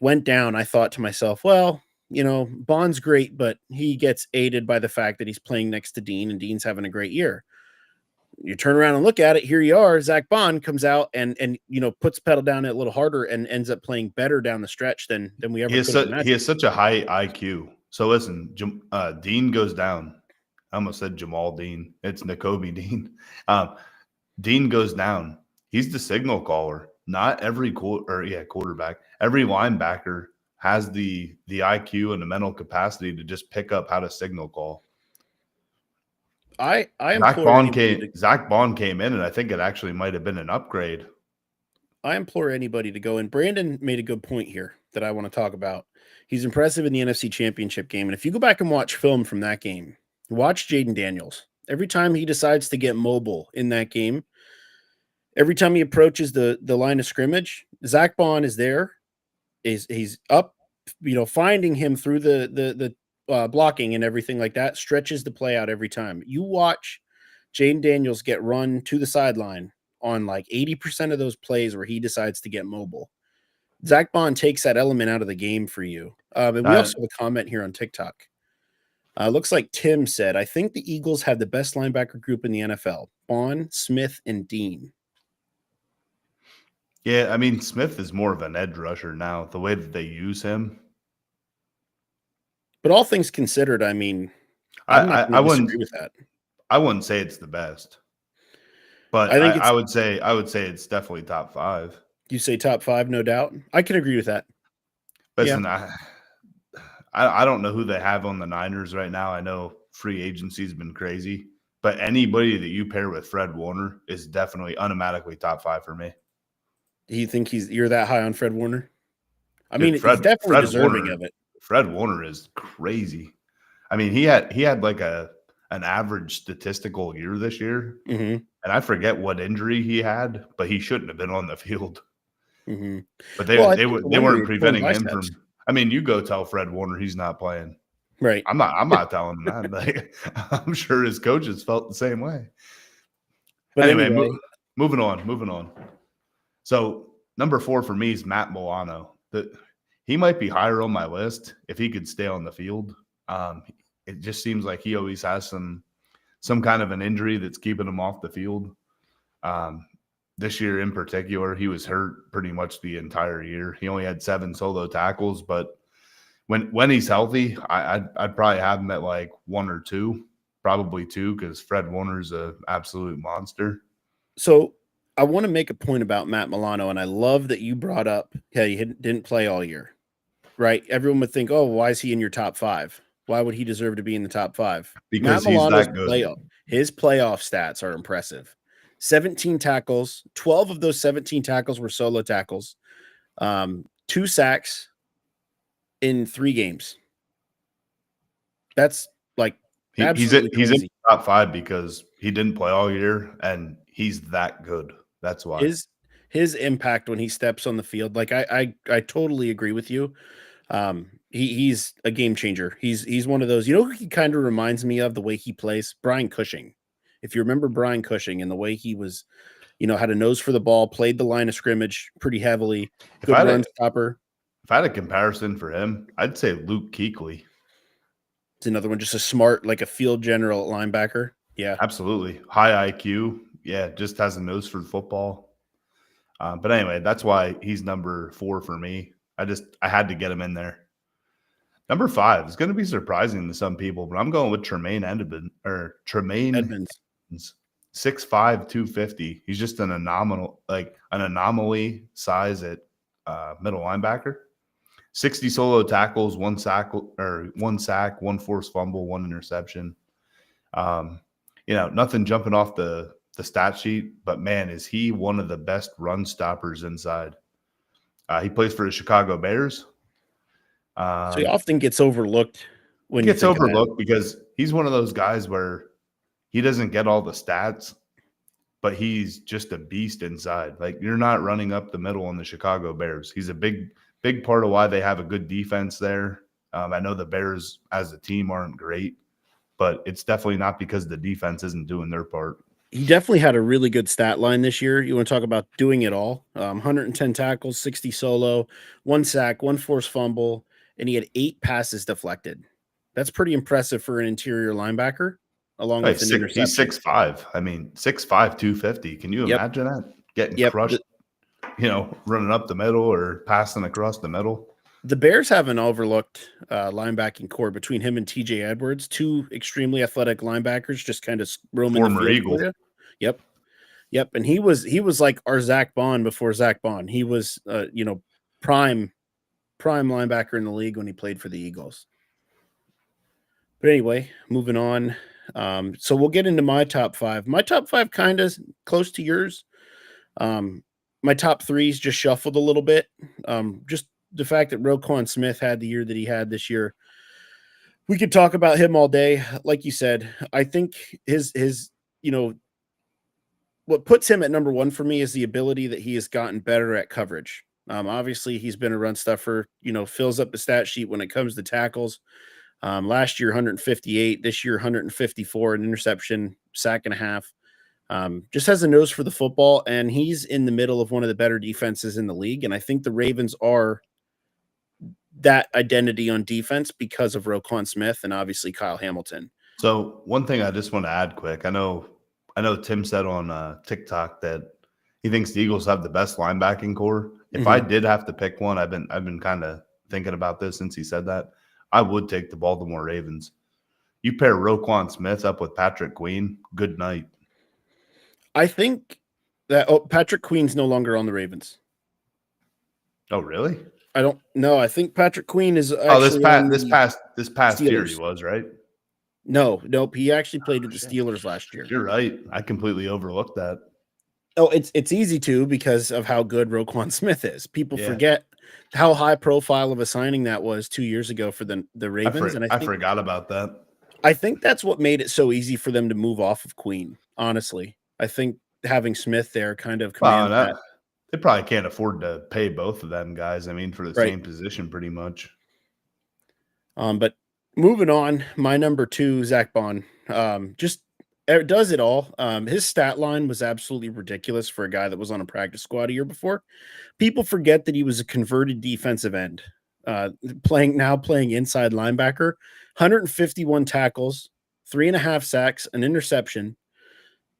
went down, I thought to myself, well, Bond's great, but he gets aided by the fact that he's playing next to Dean, and Dean's having a great year. You turn around and look at it. Here you are. Zach Bond comes out and puts pedal down a little harder and ends up playing better down the stretch than we ever could imagine. He has such a high IQ. So listen, Dean goes down. I almost said Jamal Dean. It's Nakobe Dean. Dean goes down. He's the signal caller. Not every quarterback. Every linebacker has the IQ and the mental capacity to just pick up how to signal call. Zach Bond came in, and I think it actually might have been an upgrade. I implore anybody to go in. Brandon made a good point here that I want to talk about. He's impressive in the NFC Championship game. And if you go back and watch film from that game, watch Jaden Daniels. Every time he decides to get mobile in that game, every time he approaches the line of scrimmage, Zach Bond is there. He's up, finding him through the blocking and everything like that, stretches the play out every time. You watch Jaden Daniels get run to the sideline on 80% of those plays where he decides to get mobile. Zach Bond takes that element out of the game for you. And we also have a comment here on TikTok. Looks like Tim said, I think the Eagles have the best linebacker group in the NFL. Bond, Smith, and Dean. Yeah, I mean, Smith is more of an edge rusher now, the way that they use him. But all things considered, I mean, I'm not I going to wouldn't disagree with that. I wouldn't say it's the best, but I think it's, I would say it's definitely top 5. you say top 5, no doubt. I can agree with that. Listen, I don't know who they have on the Niners right now. I know free agency's been crazy, but anybody that you pair with Fred Warner is definitely automatically top 5 for me. Do you think you're that high on Fred Warner? I Dude, mean, he's definitely deserving of it. Fred Warner is crazy. I mean, he had like an average statistical year this year, Mm-hmm. and I forget what injury he had, but he shouldn't have been on the field. Mm-hmm. But they weren't preventing him from. I mean, you go tell Fred Warner he's not playing. Right. I'm not telling him that. Like, I'm sure his coaches felt the same way. But anyway, moving on. So number 4 for me is Matt Milano. He might be higher on my list if he could stay on the field. It just seems like he always has some kind of an injury that's keeping him off the field. This year in particular, he was hurt pretty much the entire year. He only had 7 solo tackles, but when he's healthy, I'd probably have him at like 1 or 2, probably 2, because Fred Warner's an absolute monster. So I want to make a point about Matt Milano, and I love that you brought up, hey, he didn't play all year, right? Everyone would think, oh, why is he in your top 5? Why would he deserve to be in the top 5? Because he's that good. His playoff stats are impressive. 17 tackles, 12 of those 17 tackles were solo tackles, 2 sacks in 3 games. That's like he's in the top 5 because he didn't play all year, and he's that good. That's why his impact when he steps on the field, like I totally agree with you. He's a game changer. He's one of those, you know, he kind of reminds me of the way he plays Brian Cushing. If you remember Brian Cushing and the way he was, you know, had a nose for the ball, played the line of scrimmage pretty heavily, good run stopper. If I had a comparison for him, I'd say Luke Kuechly. It's another one, just a smart, like a field general linebacker. Yeah, absolutely. High IQ. Yeah, just has a nose for football. But anyway, that's why he's number 4 for me. I had to get him in there. Number 5 is going to be surprising to some people, but I'm going with Tremaine Edmunds. 6'5", 250. He's just an anomaly size at middle linebacker. 60 solo tackles, 1 sack, 1 forced fumble, 1 interception. You know, nothing jumping off the stat sheet, but man, is he one of the best run stoppers inside. He plays for the Chicago Bears. So he often gets overlooked. He gets overlooked because he's one of those guys where he doesn't get all the stats, but he's just a beast inside. Like, you're not running up the middle on the Chicago Bears. He's a big part of why they have a good defense there. I know the Bears as a team aren't great, but it's definitely not because the defense isn't doing their part. He definitely had a really good stat line this year. You want to talk about doing it all. 110 tackles, 60 solo, 1 sack, 1 forced fumble, and he had 8 passes deflected. That's pretty impressive for an interior linebacker, along with an interception. He's 6'5". I mean, 6'5", 250. Can you imagine that? Getting crushed, you know, running up the middle or passing across the middle. The Bears have an overlooked linebacking core between him and TJ Edwards, 2 extremely athletic linebackers, just kind of roaming the field. Eagle. Yep. And he was like our Zach Bond before Zach Bond. He was, you know, prime linebacker in the league when he played for the Eagles. But anyway, moving on. So we'll get into my top 5. My top 5 kind of close to yours. My top 3's just shuffled a little bit. Just the fact that Roquan Smith had the year that he had this year. We could talk about him all day. Like you said, I think his, you know, what puts him at number 1 for me is the ability that he has gotten better at coverage. Obviously he's been a run stuffer, you know, fills up the stat sheet when it comes to tackles. Last year, 158, this year, 154, an interception, sack and a half. Just has a nose for the football, and he's in the middle of one of the better defenses in the league. And I think the Ravens are that identity on defense because of Roquan Smith and obviously Kyle Hamilton. So one thing I just want to add quick. I know Tim said on TikTok that he thinks the Eagles have the best linebacking core. If I did have to pick one, I've been kind of thinking about this since he said that. I would take the Baltimore Ravens. You pair Roquan Smith up with Patrick Queen, good night. I think that Patrick Queen's no longer on the Ravens. Oh, really? I don't know. I think Patrick Queen is actually this past Steelers. year he was, right? Nope. He actually played with the Steelers last year. You're right. I completely overlooked that. Oh, it's easy to because of how good Roquan Smith is. People forget how high profile of a signing that was 2 years ago for the Ravens. I forgot about that. I think that's what made it so easy for them to move off of Queen. Honestly, I think having Smith there kind of commanded that. They probably can't afford to pay both of them guys. I mean, for the same position, pretty much. But moving on, my number 2, Zach Bond, just does it all. His stat line was absolutely ridiculous for a guy that was on a practice squad a year before. People forget that he was a converted defensive end, playing inside linebacker, 151 tackles, 3.5 sacks, an interception.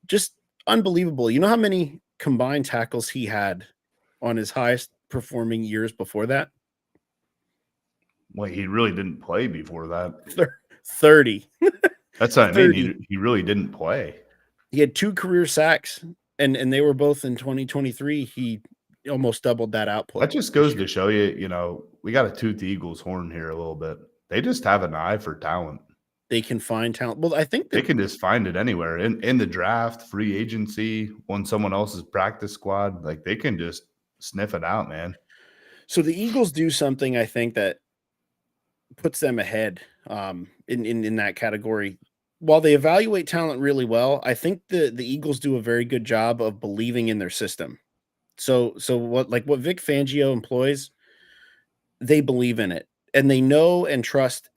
Just unbelievable. You know how many combined tackles he had on his highest performing years before that? Wait, he really didn't play before that. 30. That's what I mean. He really didn't play. He had 2 career sacks, and they were both in 2023. He almost doubled that output. That just goes to show you, we got to toot the Eagles' horn here a little bit. They just have an eye for talent. They can find talent. Well, I think they can just find it anywhere in the draft, free agency, on someone else's practice squad. Like, they can just sniff it out, man. So the Eagles do something, I think, that puts them ahead in that category. While they evaluate talent really well, I think the Eagles do a very good job of believing in their system. So what Vic Fangio employs, they believe in it, and they know and trust,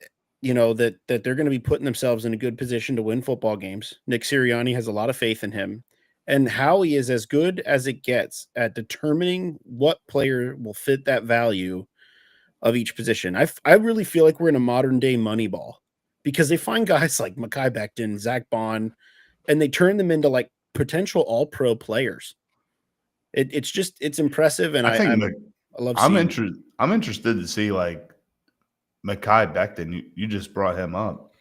that they're going to be putting themselves in a good position to win football games. Nick Sirianni has a lot of faith in him, and Howie is as good as it gets at determining what player will fit that value of each position. I really feel like we're in a modern day Moneyball, because they find guys like Mekhi Becton, Zach Bond, and they turn them into like potential all-pro players. It's impressive, and I love seeing I'm interested to see like Mekhi Becton. You just brought him up.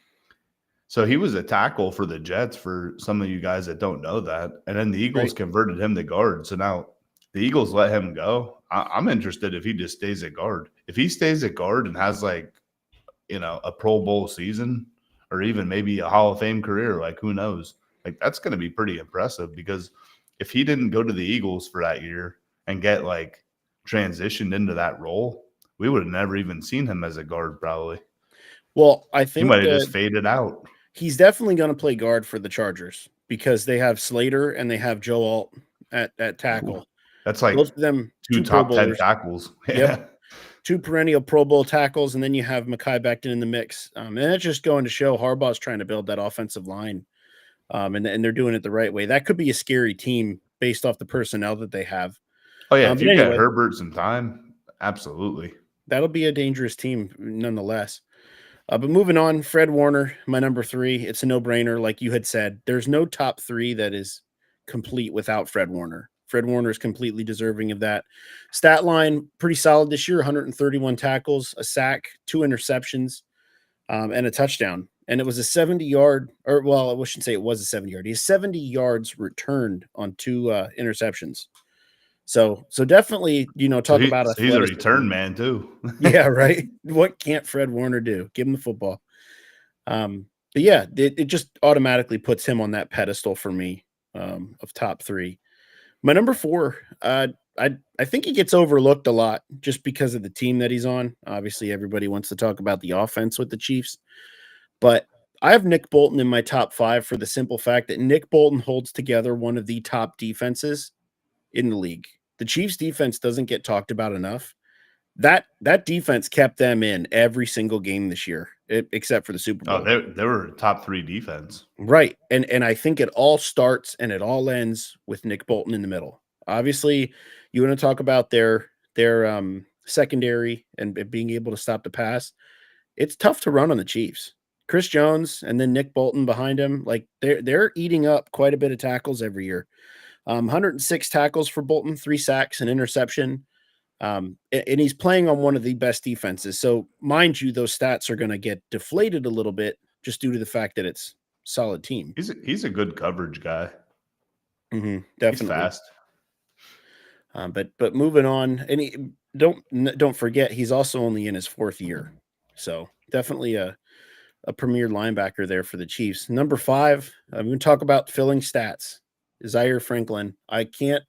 So he was a tackle for the Jets, for some of you guys that don't know that. And then the Eagles converted him to guard. So now the Eagles let him go. I'm interested if he just stays at guard. If he stays at guard and has a Pro Bowl season, or even maybe a Hall of Fame career, like, who knows? Like, that's going to be pretty impressive, because if he didn't go to the Eagles for that year and get transitioned into that role, we would have never even seen him as a guard, probably. Well, I think he might have just faded out. He's definitely going to play guard for the Chargers, because they have Slater and they have Joe Alt at tackle. Ooh, that's like both of them two top 10 tackles. Yeah. Yep. 2 perennial Pro Bowl tackles, and then you have Mekhi Becton in the mix. And that's just going to show Harbaugh's trying to build that offensive line, and they're doing it the right way. That could be a scary team based off the personnel that they have. Oh, yeah. If you get Herbert some time, absolutely. That'll be a dangerous team nonetheless. But moving on, Fred Warner, my number 3. It's a no-brainer, like you had said. There's no top 3 that is complete without Fred Warner. Fred Warner is completely deserving of that. Stat line, pretty solid this year, 131 tackles, a sack, 2 interceptions, and a touchdown. And it was a 70-yard, I shouldn't say it was a 70-yard. He has 70 yards returned on 2 interceptions. So definitely, talk about he's a return man too. Yeah, right. What can't Fred Warner do? Give him the football. But yeah, it just automatically puts him on that pedestal for me, of top 3. My number 4, I think he gets overlooked a lot just because of the team that he's on. Obviously, everybody wants to talk about the offense with the Chiefs, but I have Nick Bolton in my top 5 for the simple fact that Nick Bolton holds together one of the top defenses in the league. The Chiefs defense doesn't get talked about enough. That defense kept them in every single game this year, except for the Super Bowl. Oh, they were top 3 defense. Right. And I think it all starts and it all ends with Nick Bolton in the middle. Obviously, you want to talk about their secondary and being able to stop the pass, it's tough to run on the Chiefs. Chris Jones and then Nick Bolton behind him, like they're eating up quite a bit of tackles every year. 106 tackles for Bolton, 3 sacks, an interception. And he's playing on one of the best defenses. So, mind you, those stats are going to get deflated a little bit just due to the fact that it's a solid team. He's a good coverage guy. Definitely. He's fast. But moving on, and don't forget he's also only in his 4th year. So definitely a premier linebacker there for the Chiefs. Number 5, I'm going to talk about filling stats. Zaire Franklin. I can't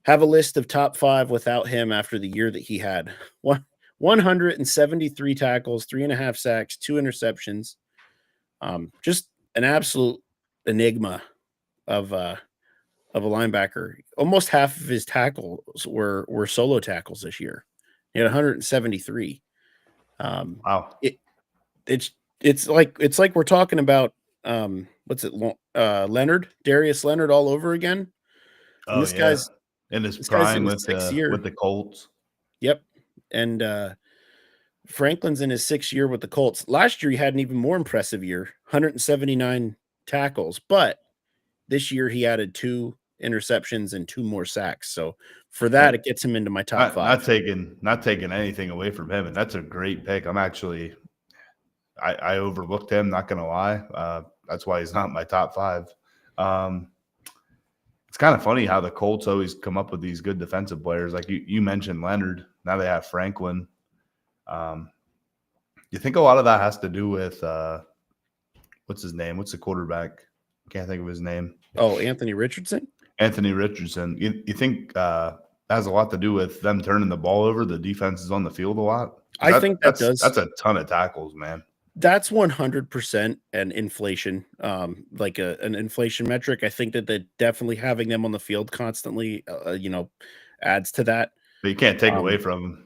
have a list of top 5 without him after the year that he had. 173 tackles, 3.5 sacks, 2 interceptions. Just an absolute enigma of a linebacker. Almost half of his tackles were solo tackles this year. He had 173. Wow. It's like we're talking about Leonard, Darius Leonard all over again. And this guy's in his prime with year with the Colts. Yep. And Franklin's in his 6th year with the Colts. Last year he had an even more impressive year, 179 tackles, but this year he added 2 interceptions and 2 more sacks. So for that, it gets him into my top 5. Not taking anything away from him, and that's a great pick. I overlooked him, not gonna lie. That's why he's not my top 5. It's kind of funny how the Colts always come up with these good defensive players. Like you mentioned Leonard. Now they have Franklin. You think a lot of that has to do with what's his name? What's the quarterback? I can't think of his name. Oh, Anthony Richardson? Anthony Richardson. You think that has a lot to do with them turning the ball over? The defense is on the field a lot? I think that does. That's a ton of tackles, man. That's 100% an inflation, like an inflation metric. I think that definitely having them on the field constantly, adds to that. But you can't take away from them.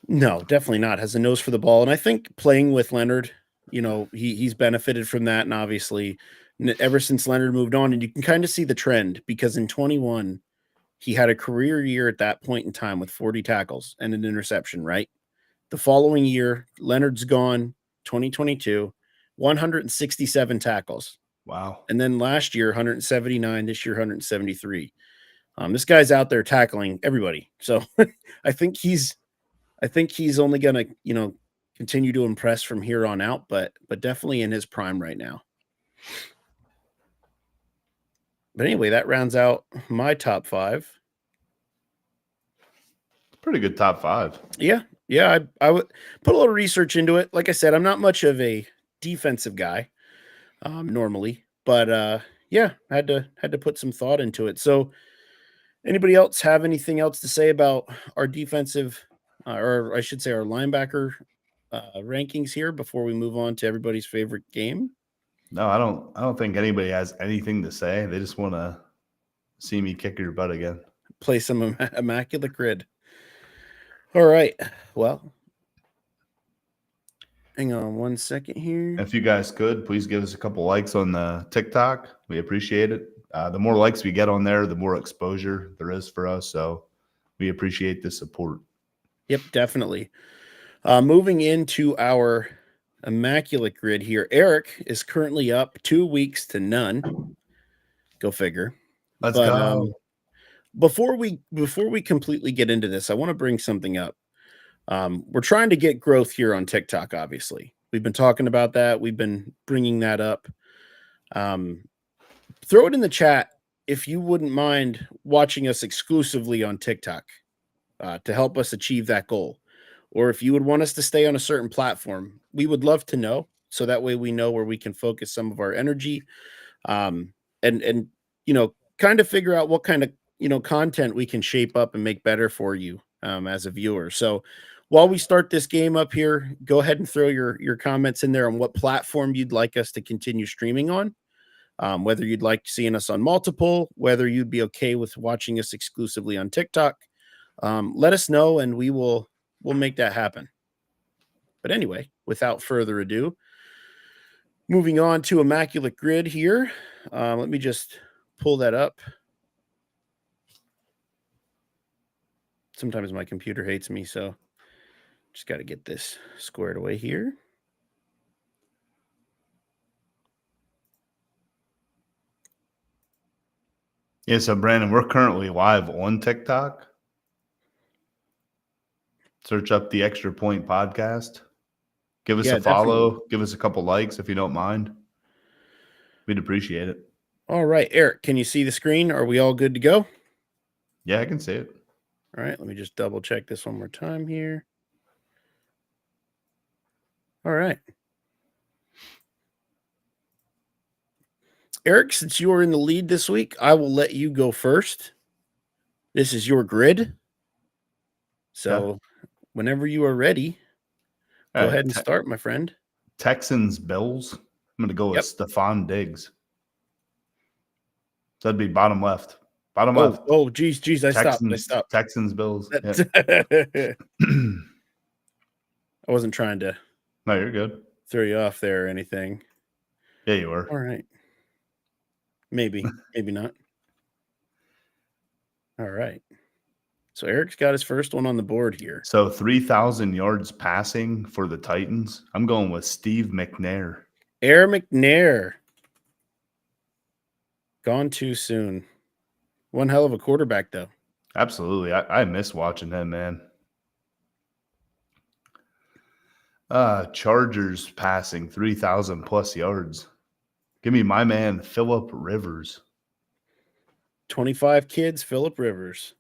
No, definitely not. Has a nose for the ball. And I think playing with Leonard, he's benefited from that. And obviously, ever since Leonard moved on, and you can kind of see the trend because in 21, he had a career year at that point in time with 40 tackles and an interception, right? The following year, Leonard's gone. 2022, 167 tackles. Wow. And then last year, 179. This year, 173. This guy's out there tackling everybody. So I think he's only going to, continue to impress from here on out, but definitely in his prime right now. But anyway, that rounds out my top 5. Pretty good top 5. Yeah. Yeah, I would put a little research into it. Like I said, I'm not much of a defensive guy normally, but yeah, had to put some thought into it. So, anybody else have anything else to say about our defensive, or I should say, our linebacker rankings here before we move on to everybody's favorite game? No, I don't think anybody has anything to say. They just want to see me kick your butt again. Play some immaculate grid. All right. Well, hang on one second here. If you guys could, please give us a couple likes on the TikTok. We appreciate it. The more likes we get on there, the more exposure there is for us. So we appreciate the support. Yep, definitely. Moving into our immaculate grid here. Eric is currently up 2 weeks to none. Go figure. Let's go. Before we completely get into this, I want to bring something up. We're trying to get growth here on TikTok, obviously. We've been talking about that. We've been bringing that up. Throw it in the chat if you wouldn't mind watching us exclusively on TikTok to help us achieve that goal. Or if you would want us to stay on a certain platform, we would love to know. So that way we know where we can focus some of our energy and kind of figure out what kind of content we can shape up and make better for you as a viewer. So while we start this game up here, go ahead and throw your comments in there on what platform you'd like us to continue streaming on, whether you'd like seeing us on multiple, whether you'd be okay with watching us exclusively on TikTok. Let us know and we'll make that happen. But anyway, without further ado, moving on to Immaculate Grid here. Let me just pull that up. Sometimes my computer hates me, so just got to get this squared away here. Yeah, so Brandon, we're currently live on TikTok. Search up the Extra Point Podcast. Give us a follow. Definitely. Give us a couple likes if you don't mind. We'd appreciate it. All right, Eric, can you see the screen? Are we all good to go? Yeah, I can see it. All right, let me just double check this one more time here. All right. Eric, since you are in the lead this week, I will let you go first. This is your grid. So whenever you are ready, go ahead and start, my friend. Texans, Bills. I'm going to go with Stephon Diggs. So that'd be bottom left. Bottom left. Oh, geez. I stopped. Texans, Bills. I wasn't trying to. No, you're good. Throw you off there or anything. Yeah, you were. All right. Maybe not. All right. So Eric's got his first one on the board here. So 3,000 yards passing for the Titans. I'm going with Steve McNair. Air McNair. Gone too soon. One hell of a quarterback, though. Absolutely. I miss watching him, man. Chargers passing 3,000 plus yards. Give me my man, Phillip Rivers. 25 kids, Phillip Rivers.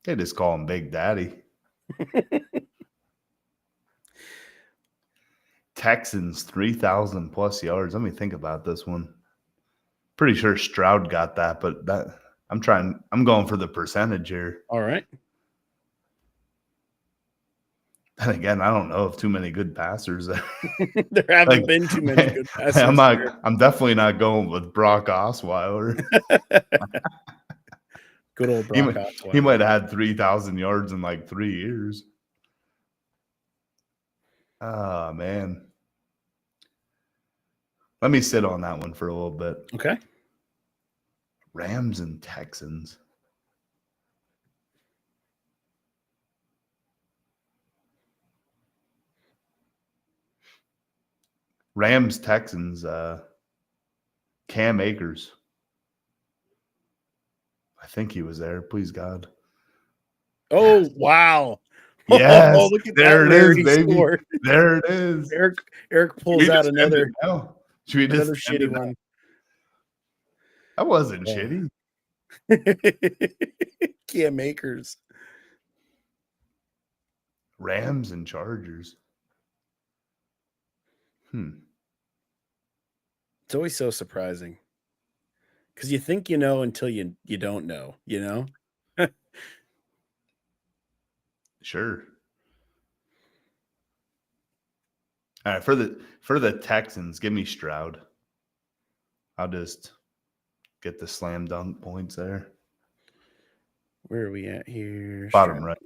They just call him Big Daddy. Texans, 3,000 plus yards. Let me think about this one. Pretty sure Stroud got that, but I'm going for the percentage here. All right. And again, I don't know if too many good passers there. There haven't been too many good passers. I'm definitely not going with Brock Osweiler. Good old Brock Osweiler. He might have had 3,000 yards in like 3 years. Oh, man. Let me sit on that one for a little bit. Okay. Rams and Texans. Rams, Texans, Cam Akers. I think he was there. Please, God. Oh, wow. Yes. Oh, there it is, baby. Score. There it is. Eric pulls out another shitty one. That wasn't shitty. Cam Akers. Rams and Chargers. It's always so surprising. Because you think you know until you don't know, you know? Sure. All right, for the Texans, give me Stroud. I'll just get the slam dunk points there. Where are we at here? Bottom right.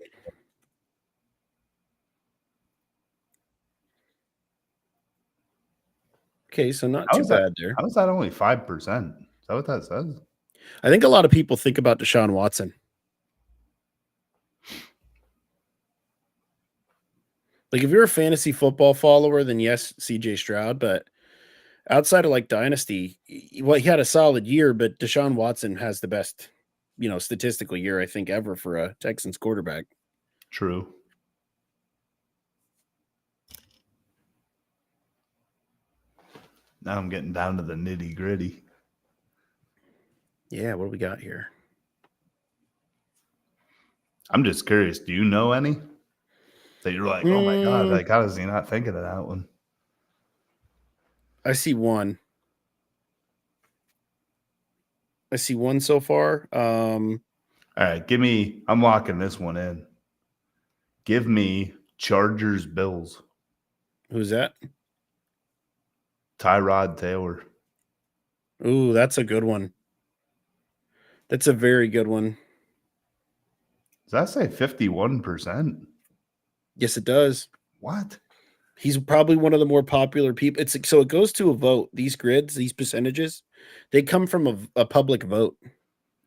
Okay, so not too bad there. How is that only 5%? Is that what that says? I think a lot of people think about Deshaun Watson. Like, if you're a fantasy football follower, then yes, CJ Stroud. But outside of like Dynasty, well, he had a solid year, but Deshaun Watson has the best, statistical year, I think, ever for a Texans quarterback. True. Now I'm getting down to the nitty gritty. Yeah, what do we got here? I'm just curious. Do you know any that you're like, oh my God, like how is he not thinking of that one? I see one. So far. All right, I'm locking this one in. Give me Chargers Bills. Who's that? Tyrod Taylor. Ooh, that's a good one. That's a very good one. Does that say 51%? Yes, it does. What? He's probably one of the more popular people. So it goes to a vote. These grids, these percentages, they come from a public vote.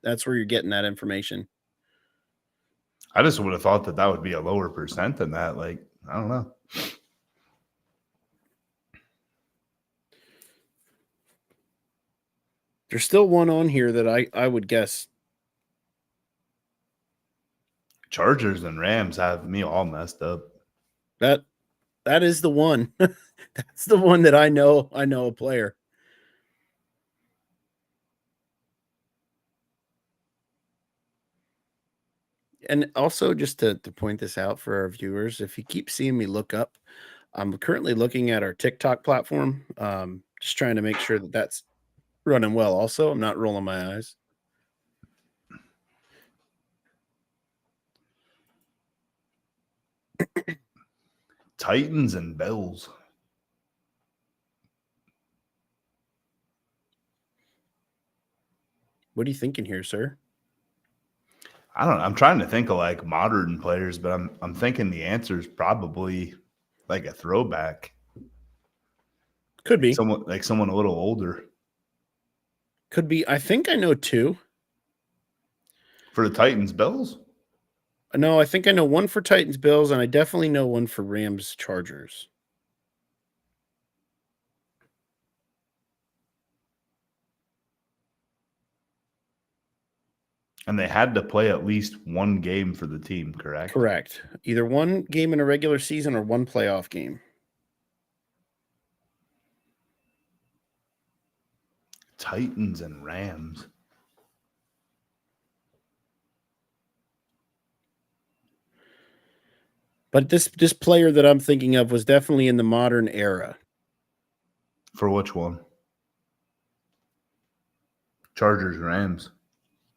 That's where you're getting that information. I just would have thought that would be a lower percent than that. Like, I don't know. There's still one on here that I would guess. Chargers and Rams have me all messed up. That is the one. That's the one that I know a player. And also, just to point this out for our viewers, if you keep seeing me look up, I'm currently looking at our TikTok platform, just trying to make sure that that's running well. Also, I'm not rolling my eyes. Titans and Bills. What are you thinking here, sir? I don't know. I'm trying to think of like modern players, but I'm thinking the answer is probably like a throwback. Could be someone a little older. Could be. I think I know two. For the Titans, Bills? No, I think I know one for Titans, Bills, and I definitely know one for Rams, Chargers. And they had to play at least one game for the team, correct? Correct. Either one game in a regular season or one playoff game. Titans and Rams. But this player that I'm thinking of was definitely in the modern era. For which one? Chargers, Rams.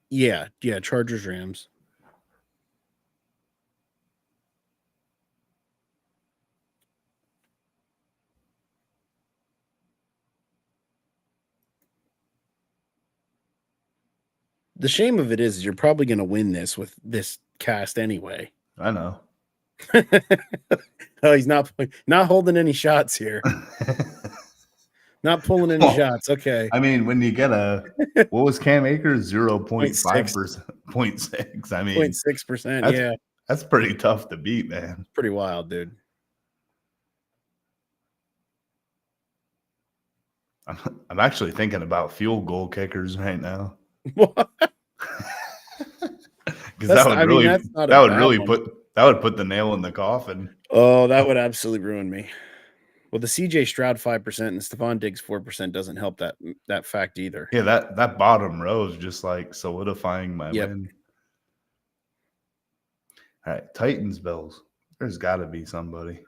Yeah, Chargers, Rams. The shame of it is you're probably going to win this with this cast anyway. I know. Oh, he's not holding any shots here. Not pulling any shots. Okay. I mean, when you get what was Cam Akers? 0.5%, 0.6. I mean, 0.6%. Yeah. That's pretty tough to beat, man. Pretty wild, dude. I'm actually thinking about field goal kickers right now. What? Because that would put the nail in the coffin. Oh, that would absolutely ruin me. Well, the CJ Stroud 5% and Stephon Diggs 4% doesn't help that fact either. Yeah, that bottom row is just like solidifying my win. All right, Titans, Bills. There's got to be somebody.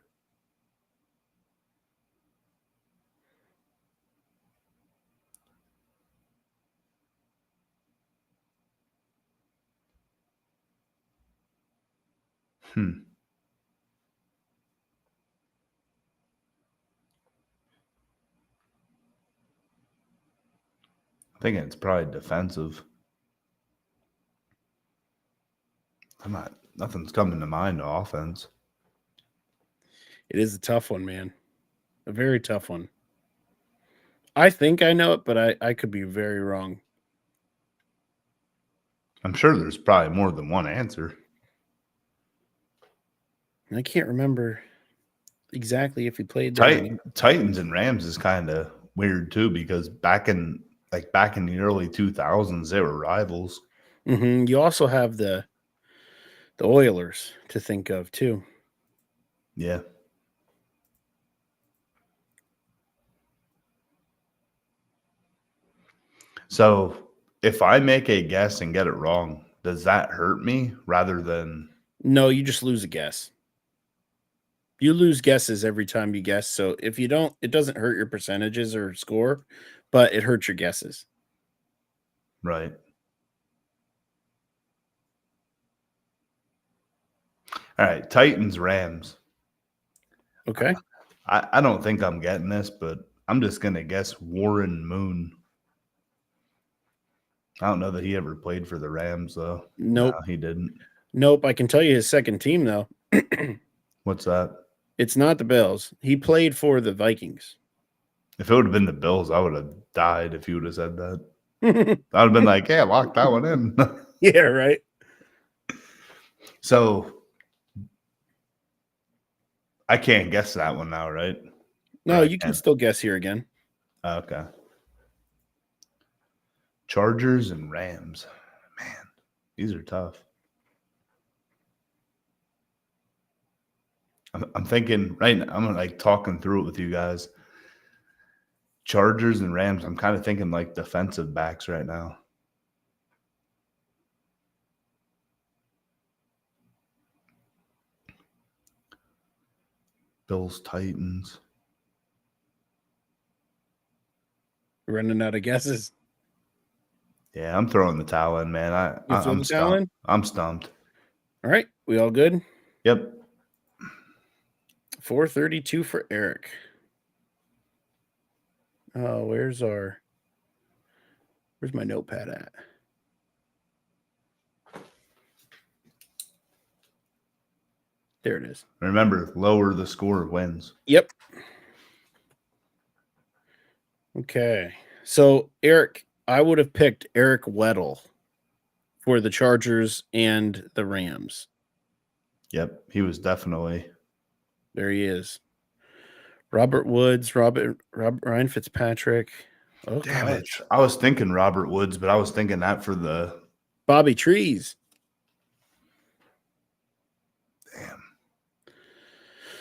I think it's probably defensive. Nothing's coming to mind on offense. It is a tough one, man. A very tough one. I think I know it, but I could be very wrong. I'm sure there's probably more than one answer. I can't remember exactly if he played Titans and Rams is kind of weird too, because back in the early 2000s, they were rivals. Mm-hmm. You also have the Oilers to think of too. Yeah. So if I make a guess and get it wrong, does that hurt me rather than? No, you just lose a guess. You lose guesses every time you guess. So if you don't, it doesn't hurt your percentages or score, but it hurts your guesses. Right. All right, Titans, Rams. Okay. I don't think I'm getting this, but I'm just going to guess Warren Moon. I don't know that he ever played for the Rams, though. Nope. No, he didn't. Nope. I can tell you his second team, though. What's that? It's not the Bills. He played for the Vikings. If it would have been the Bills, I would have died if you would have said that. I would have been like, yeah, lock that one in. Yeah, right. So I can't guess that one now, right? No, you can still guess here again. Okay. Chargers and Rams. Man, these are tough. I'm thinking right now, I'm like talking through it with you guys. Chargers and Rams, I'm kind of thinking like defensive backs right now. Bills, Titans. Running out of guesses. Yeah, I'm throwing the towel in, man. I'm stumped. I'm stumped. All right, we all good? Yep. 432 for Eric. Oh, where's my notepad at? There it is. Remember, lower the score wins. Yep. Okay. So, Eric, I would have picked Eric Weddle for the Chargers and the Rams. Yep, he was definitely. There he is. Robert Woods, Ryan Fitzpatrick. Oh, damn it. I was thinking Robert Woods, but I was thinking that for the Bobby Trees. Damn.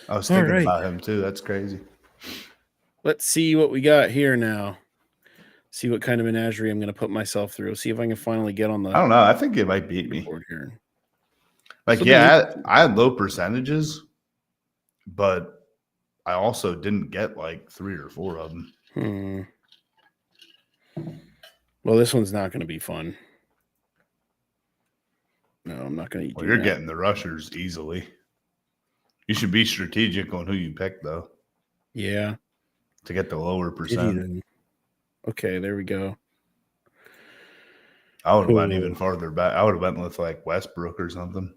I was thinking about him too. That's crazy. Let's see what we got here now. See what kind of menagerie I'm going to put myself through. See if I can finally get on the. I don't know. I think it might beat me. Here. Like, so yeah, I had low percentages, but I also didn't get like 3 or 4 of them. Well, this one's not going to be fun. No, I'm not going to. Well, you're getting the rushers easily. You should be strategic on who you pick, though. Yeah. To get the lower percent. Okay, there we go. I would have went even farther back. I would have went with like Westbrook or something.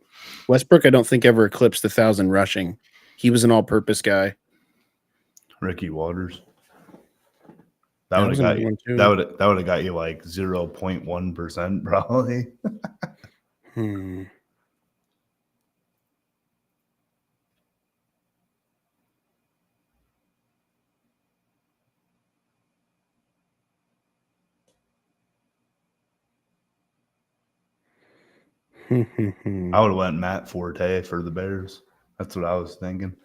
Westbrook, I don't think ever eclipsed 1,000 rushing. He was an all-purpose guy. Ricky Waters. That would have got you. That would have got you like 0.1% probably. I would have went Matt Forte for the Bears. That's what I was thinking.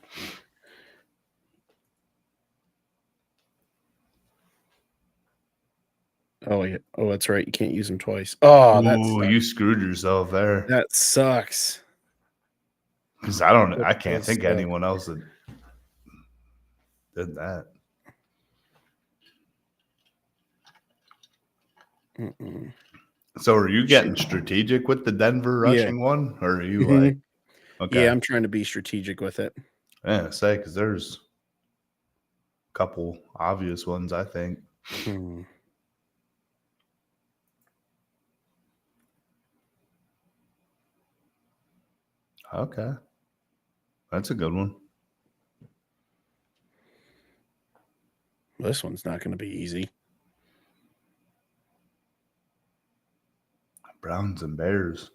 Oh yeah. Oh, that's right. You can't use them twice. Oh, you screwed yourself there. That sucks. Because I can't think of anyone else that did that. So are you getting strategic with the Denver rushing one? Or are you like, okay. Yeah, I'm trying to be strategic with it. Yeah, say, because there's a couple obvious ones, I think. Okay. That's a good one. This one's not going to be easy. Browns and Bears.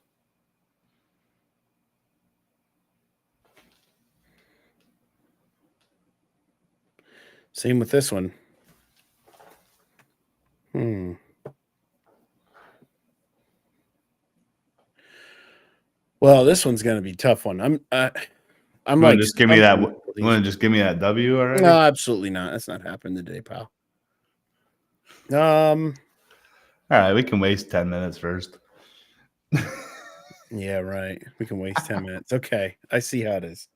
Same with this one. Well, this one's going to be a tough one. I'm like, just give me that. You want to just give me that W already? No, absolutely not. That's not happening today, pal. All right, we can waste 10 minutes first. Yeah, right. We can waste 10 minutes. Okay, I see how it is.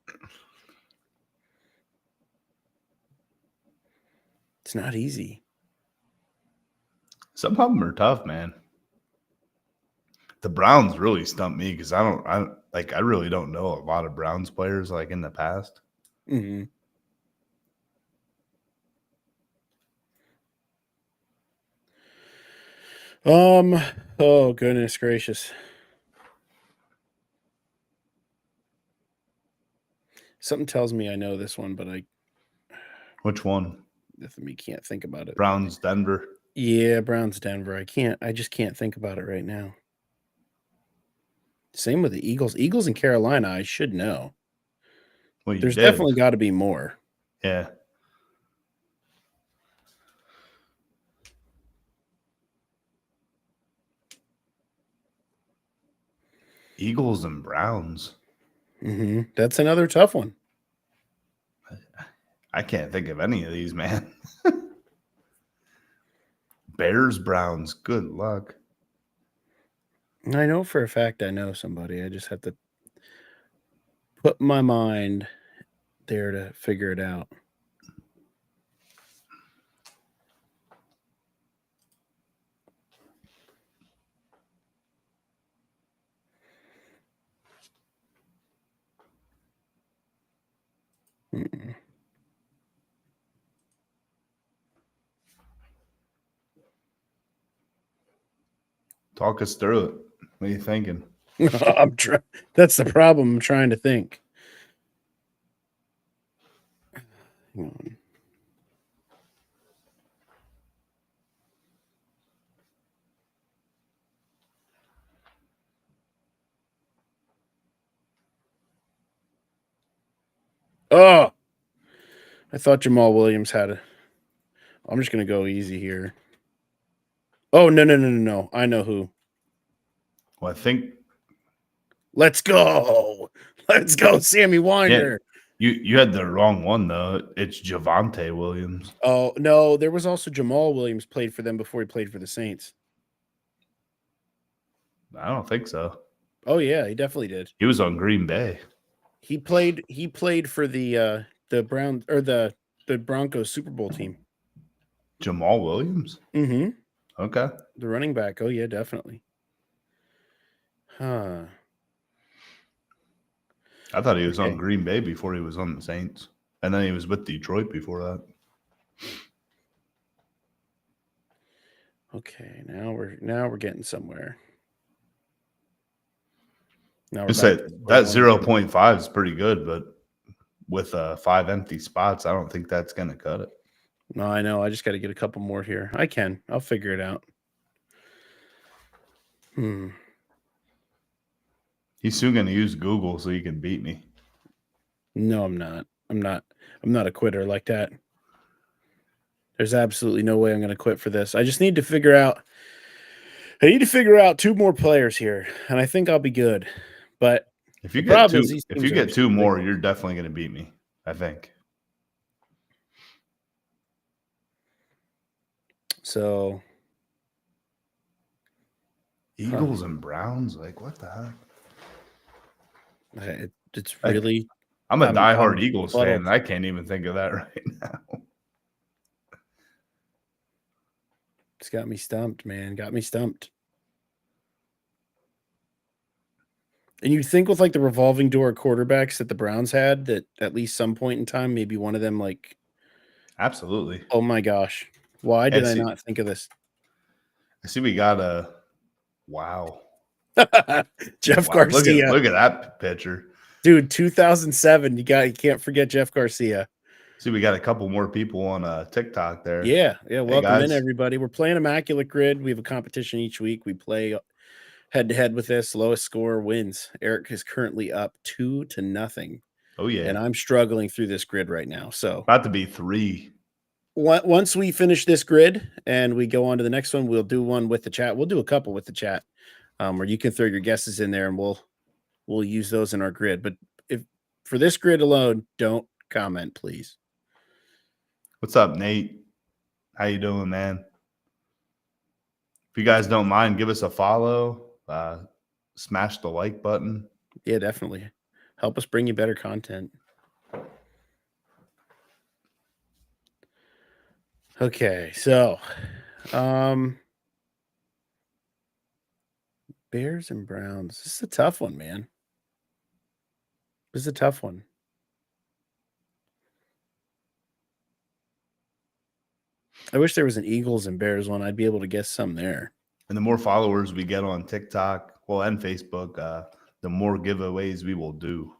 It's not easy. Some of them are tough, man. The Browns really stumped me because I really don't know a lot of Browns players like in the past. Oh goodness gracious. Something tells me I know this one, but Which one? Me can't think about it. Browns, Denver. Yeah, Browns, Denver. I just can't think about it right now. Same with the Eagles. Eagles in Carolina, I should know. Well, there's definitely got to be more. Yeah. Eagles and Browns. That's another tough one. I can't think of any of these, man. Bears, Browns. Good luck. I know for a fact I know somebody. I just have to put my mind there to figure it out. Talk us through it. What are you thinking? I'm trying. That's the problem. I'm trying to think. Hang on. Oh, I thought Jamal Williams had a. I'm just gonna go easy here. Oh no! I know who. Well, I think. Let's go, Sammy Winder. Yeah, you had the wrong one though. It's Javonte Williams. Oh no, there was also Jamal Williams played for them before he played for the Saints. I don't think so. Oh yeah, he definitely did. He was on Green Bay. He played for the Brown or the Broncos Super Bowl team. Jamal Williams? Mm-hmm. Okay. The running back. Oh yeah, definitely. Huh. I thought he was on Green Bay before he was on the Saints. And then he was with Detroit before that. Okay, now we're getting somewhere. Now we're that 0.5 is pretty good, but with 5 empty spots, I don't think that's going to cut it. No, I know. I just got to get a couple more here. I'll figure it out. He's soon going to use Google so he can beat me. No, I'm not. I'm not a quitter like that. There's absolutely no way I'm going to quit for this. I just need to figure out. I need to figure out 2 more players here, and I think I'll be good. But if you get 2 more, you're definitely going to beat me, I think. So Eagles and Browns, like what the heck? It's really. I'm a diehard Eagles fan, and I can't even think of that right now. It's got me stumped, man. Got me stumped. And you'd think with like the revolving door quarterbacks that the Browns had, that at least some point in time, maybe one of them like. Absolutely. Oh my gosh. Why did I not think of this? I see we got a wow. Jeff Garcia. Look at that picture. Dude, 2007. You can't forget Jeff Garcia. See, we got a couple more people on TikTok there. Yeah. Welcome in, everybody. We're playing Immaculate Grid. We have a competition each week. We play head-to-head with this. Lowest score wins. Eric is currently up 2-0. Oh, yeah. And I'm struggling through this grid right now. So about to be 3. Once we finish this grid and we go on to the next one, we'll do one with the chat. We'll do a couple with the chat where you can throw your guesses in there and we'll use those in our grid. But if for this grid alone, don't comment, please. What's up, Nate? How you doing, man? If you guys don't mind, give us a follow. Smash the like button. Yeah, definitely. Help us bring you better content. Okay, so Bears and Browns. This is a tough one, man. This is a tough one. I wish there was an Eagles and Bears one. I'd be able to guess some there. And the more followers we get on TikTok, and Facebook, the more giveaways we will do.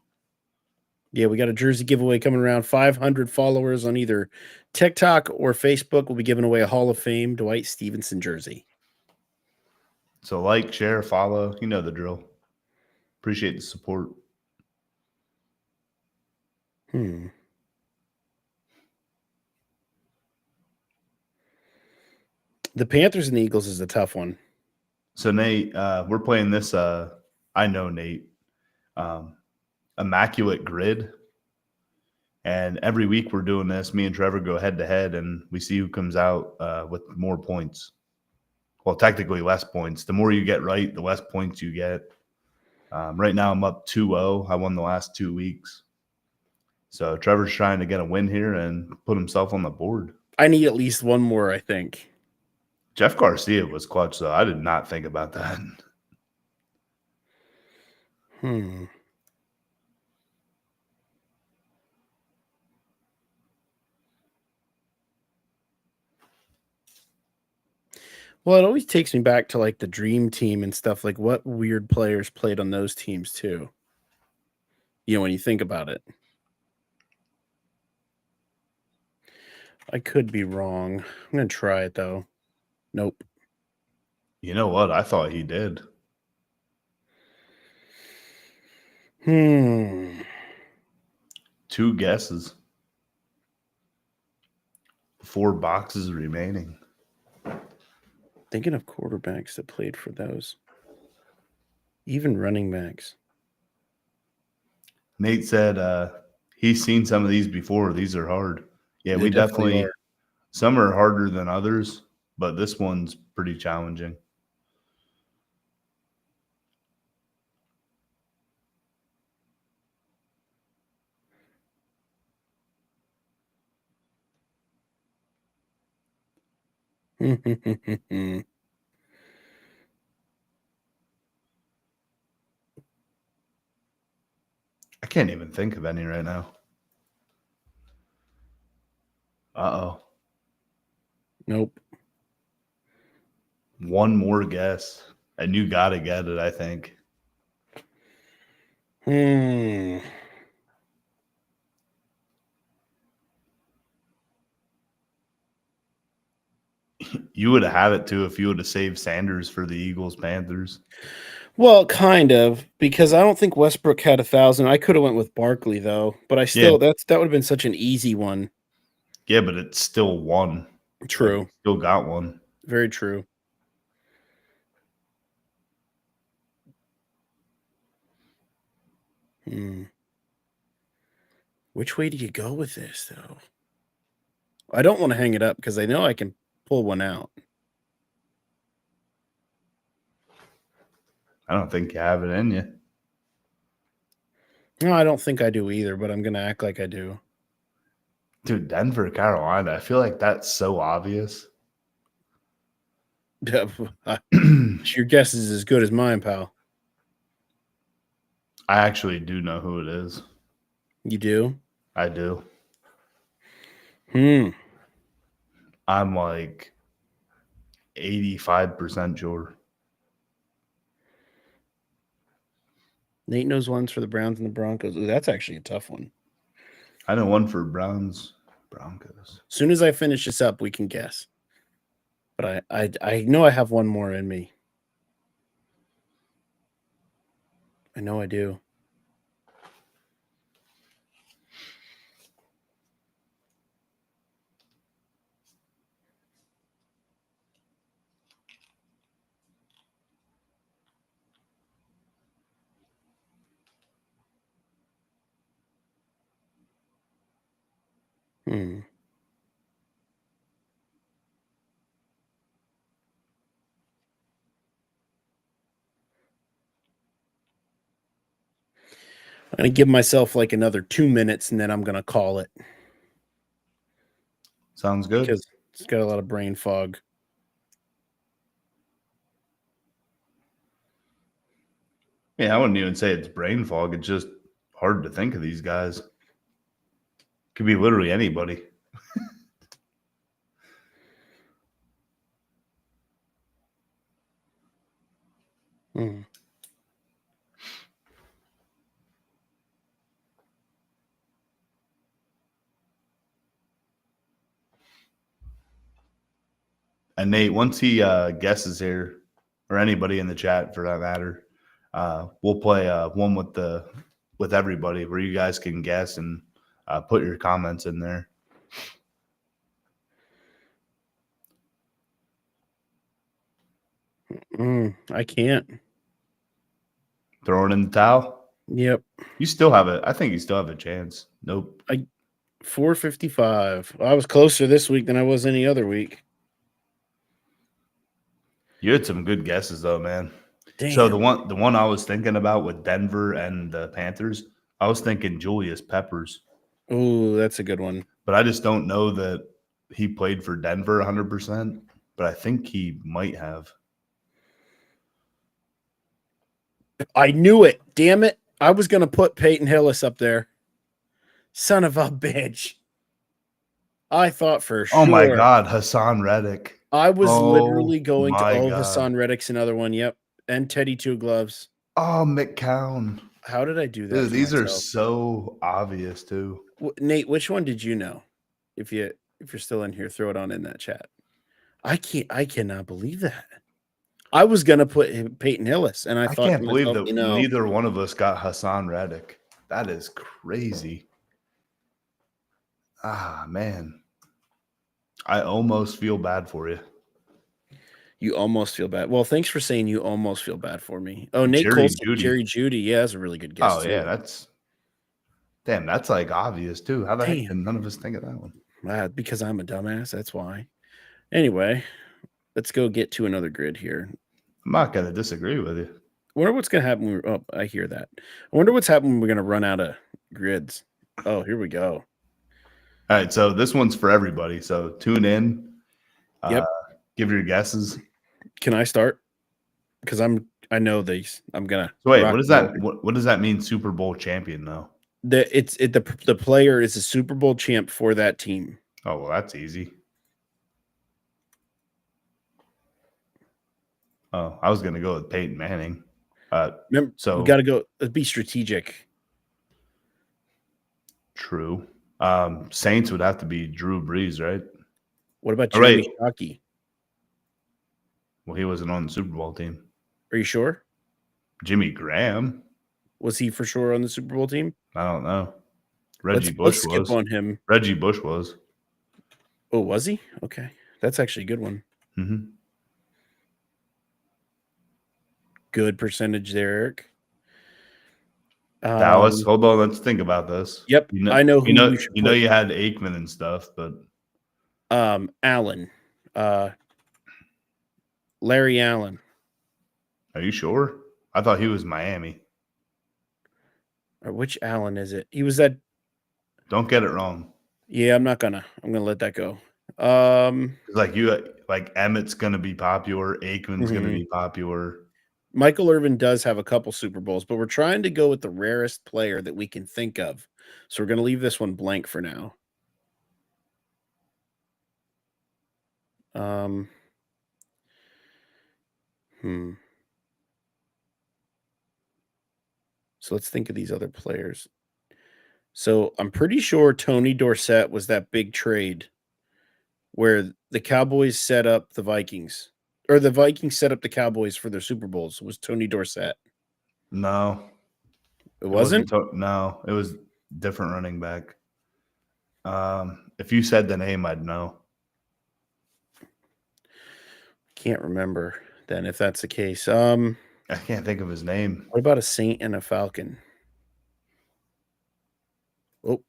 Yeah, we got a jersey giveaway coming around. 500 followers on either TikTok or Facebook. We'll be giving away a Hall of Fame Dwight Stevenson jersey. So like, share, follow. You know the drill. Appreciate the support. The Panthers and the Eagles is a tough one. So, Nate, we're playing this. I know, Nate. Immaculate Grid. And every week we're doing this. Me and Trevor go head to head, and we see who comes out with more points. Well, technically less points. The more you get right, the less points you get. Right now I'm up 2-0. I won the last 2 weeks. So Trevor's trying to get a win here and put himself on the board. I need at least one more, I think. Jeff Garcia was clutch, though. I did not think about that. Well, it always takes me back to like the Dream Team and stuff. Like, what weird players played on those teams too? You know, when you think about it. I could be wrong. I'm going to try it, though. Nope. You know what? I thought he did. 2 guesses. 4 boxes remaining. Thinking of quarterbacks that played for those. Even running backs. Nate said he's seen some of these before. These are hard. Yeah, we definitely are. Some are harder than others, but this one's pretty challenging. I can't even think of any right now. Uh-oh. Nope. One more guess, and you got to get it, I think. You would have had it, too, if you would have saved Sanders for the Eagles-Panthers. Well, kind of, because I don't think Westbrook had 1,000. I could have went with Barkley, though, but I still that would have been such an easy one. Yeah, but it's still one. True. Like, still got one. Very true. Which way do you go with this, though? I don't want to hang it up because I know I can pull one out. I don't think you have it in you. No, I don't think I do either, but I'm going to act like I do. Dude, Denver, Carolina, I feel like that's so obvious. Your guess is as good as mine, pal. I actually do know who it is. You do? I do. I'm like 85% sure. Nate knows ones for the Browns and the Broncos. Ooh, that's actually a tough one. I know one for Broncos. As soon as I finish this up, we can guess. But I know I have one more in me. I know I do. I'm going to give myself like another 2 minutes, and then I'm going to call it. Sounds good. Because it's got a lot of brain fog. Yeah, I wouldn't even say it's brain fog. It's just hard to think of these guys. Could be literally anybody. And Nate, once he guesses here, or anybody in the chat for that matter, we'll play one with everybody where you guys can guess and put your comments in there. I can't. Throw it in the towel? Yep. You still have it. I think you still have a chance. Nope. 455. I was closer this week than I was any other week. You had some good guesses though, man. Damn. So the one I was thinking about with Denver and the Panthers, I was thinking Julius Peppers. Oh, that's a good one. But I just don't know that he played for Denver 100%, but I think he might have. I knew it. Damn it. I was going to put Peyton Hillis up there. Son of a bitch. I thought for sure. Oh my God, Hassan Reddick. I was literally going to. God. Hassan Reddick's another one. Yep. And Teddy Two Gloves. Oh, McCown. How did I do that? Dude, these are so obvious too. Nate, which one did you know? If you're still in here, throw it on in that chat. I cannot believe that. I was gonna put Peyton Hillis, and I thought can't believe that neither one of us got Hassan Reddick. That is crazy. Ah, man. I almost feel bad for you. You almost feel bad. Well, thanks for saying you almost feel bad for me. Oh, Nate Colson, Jerry Jeudy. Yeah, that's a really good guess. Oh, yeah, that's like obvious too. How the heck did none of us think of that one? Because I'm a dumbass. That's why. Anyway, let's go get to another grid here. I'm not going to disagree with you. I wonder what's going to happen. I hear that. I wonder what's happening when we're going to run out of grids. Oh, here we go. All right, so this one's for everybody. So tune in. Yep. Give your guesses. Can I start? Because I know these. I'm gonna. So wait, what does that? What does that mean? Super Bowl champion, though. The player is a Super Bowl champ for that team. Oh well, that's easy. Oh, I was gonna go with Peyton Manning. Remember, so we got to go. Let's be strategic. True. Saints would have to be Drew Brees, right? What about Jimmy Shockey? Well, he wasn't on the Super Bowl team. Are you sure? Jimmy Graham. Was he for sure on the Super Bowl team? I don't know. Reggie Bush was. Skip on him. Reggie Bush was. Oh, was he? Okay. That's actually a good one. Mm-hmm. Good percentage there, Eric. Dallas. Hold on, let's think about this. Yep, I know who you know you had Aikman and stuff, but Allen, Larry Allen. Are you sure? I thought he was Miami. Or which Allen is it? He was that. Don't get it wrong. Yeah, I'm gonna let that go. Like Emmett's gonna be popular. Aikman's gonna be popular. Michael Irvin does have a couple Super Bowls, but we're trying to go with the rarest player that we can think of. So we're going to leave this one blank for now. So let's think of these other players. So I'm pretty sure Tony Dorsett was that big trade where the Cowboys set up the Vikings. Or the Vikings set up the Cowboys for their Super Bowls. Was Tony Dorsett? No. It wasn't? No, it was different running back. If you said the name, I'd know. Can't remember then if that's the case. I can't think of his name. What about a Saint and a Falcon? Oh.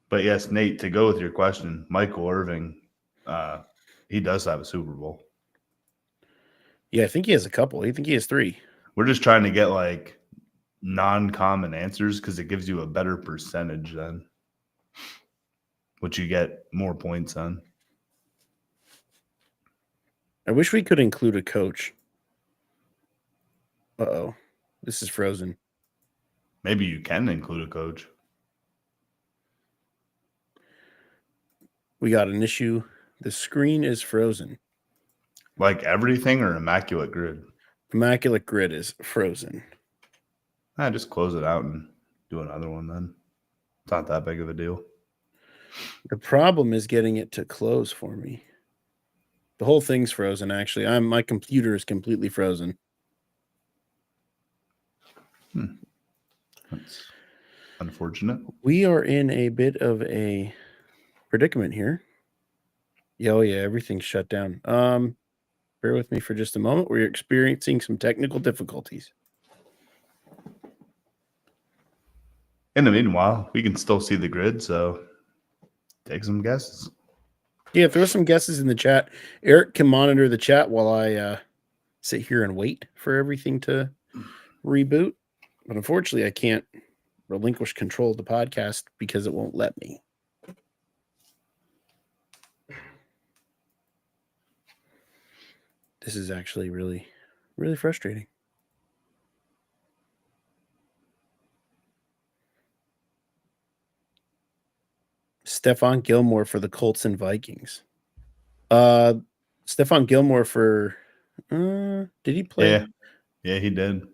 But yes, Nate, to go with your question, Michael Irvin, he does have a Super Bowl. Yeah, I think he has a couple. I think he has 3. We're just trying to get like non-common answers because it gives you a better percentage then, which you get more points on. I wish we could include a coach. Uh-oh. This is frozen. Maybe you can include a coach. We got an issue. The screen is frozen. Like everything or Immaculate Grid? Immaculate Grid is frozen. Just close it out and do another one then. It's not that big of a deal. The problem is getting it to close for me. The whole thing's frozen, actually. My computer is completely frozen. That's unfortunate. We are in a bit of a predicament here. Oh, yeah, everything's shut down. Bear with me for just a moment. We're experiencing some technical difficulties. In the meanwhile, we can still see the grid, so take some guesses. Yeah, throw some guesses in the chat. Eric can monitor the chat while I sit here and wait for everything to reboot. But unfortunately, I can't relinquish control of the podcast because it won't let me. This is actually really, really frustrating. Stephon Gilmore for the Colts and Vikings. Stephon Gilmore for did he play? Yeah, he did.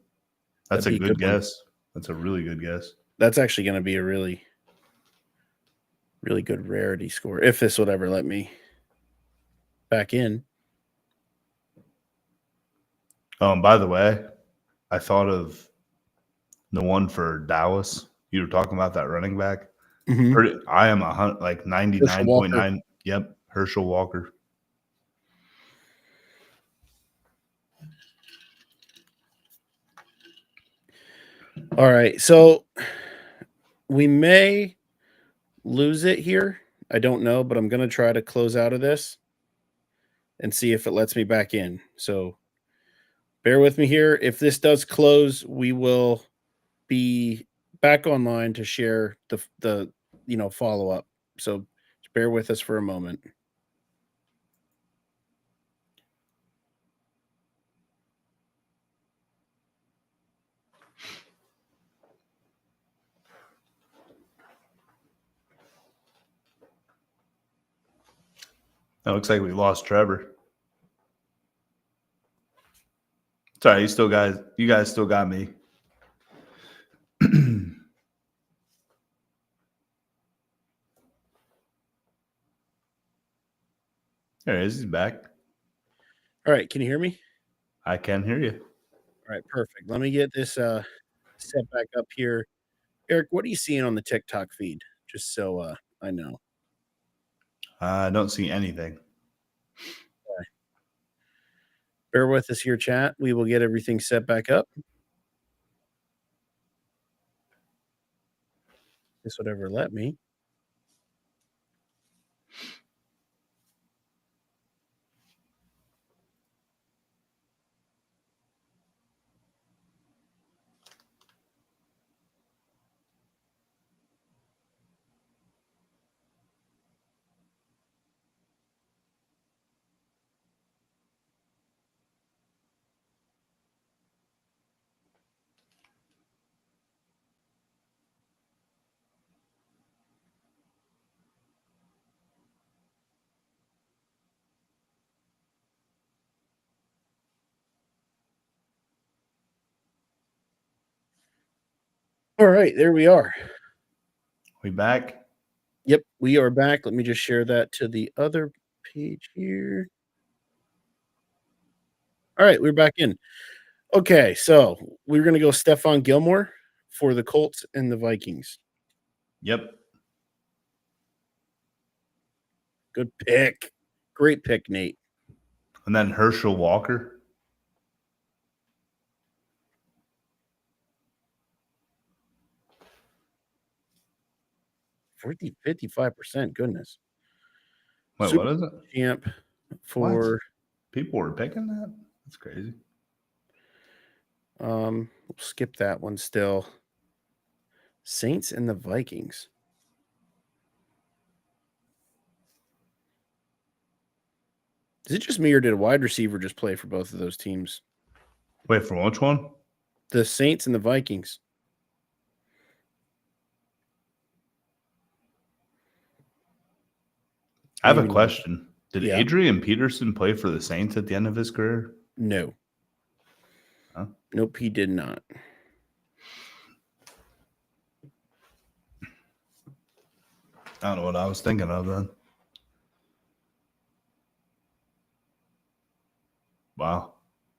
That's a good guess. That's a really good guess. That's actually going to be a really, really good rarity score if this would ever let me back in. By the way, I thought of the one for Dallas. You were talking about that running back. Mm-hmm. I am 99.9. Yep, Herschel Walker. All right, so we may lose it here. I don't know, but I'm going to try to close out of this and see if it lets me back in. So bear with me here. If this does close, we will be back online to share the follow up. So bear with us for a moment. It looks like we lost Trevor. Sorry, you guys still got me. There he is. He's back. All right, can you hear me? I can hear you. All right, perfect. Let me get this set back up here. Eric, what are you seeing on the TikTok feed? Just so I know. I don't see anything. Okay. Bear with us here, chat. We will get everything set back up. This would ever let me. All right, there we are. We back? Yep, we are back. Let me just share that to the other page here. All right, we're back in. Okay, so we're going to go Stephon Gilmore for the Colts and the Vikings. Yep. Good pick. Great pick, Nate. And then Herschel Walker. For 55%. Goodness. Wait, Super what is it? Champ for what? People were picking that? That's crazy. We'll skip that one still. Saints and the Vikings. Is it just me or did a wide receiver just play for both of those teams? Wait, for which one? The Saints and the Vikings. I have a question. Did Adrian Peterson play for the Saints at the end of his career? No. Huh? Nope, he did not. I don't know what I was thinking of then.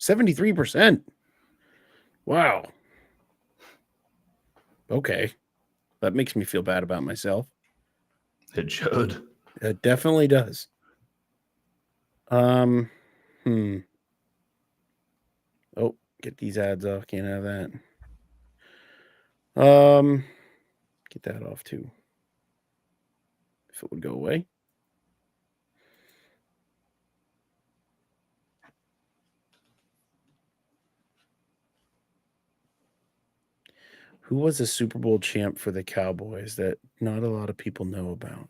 73%. Wow. Okay. That makes me feel bad about myself. It should. It definitely does. Oh, get these ads off. Can't have that. Get that off too. If it would go away. Who was a Super Bowl champ for the Cowboys that not a lot of people know about?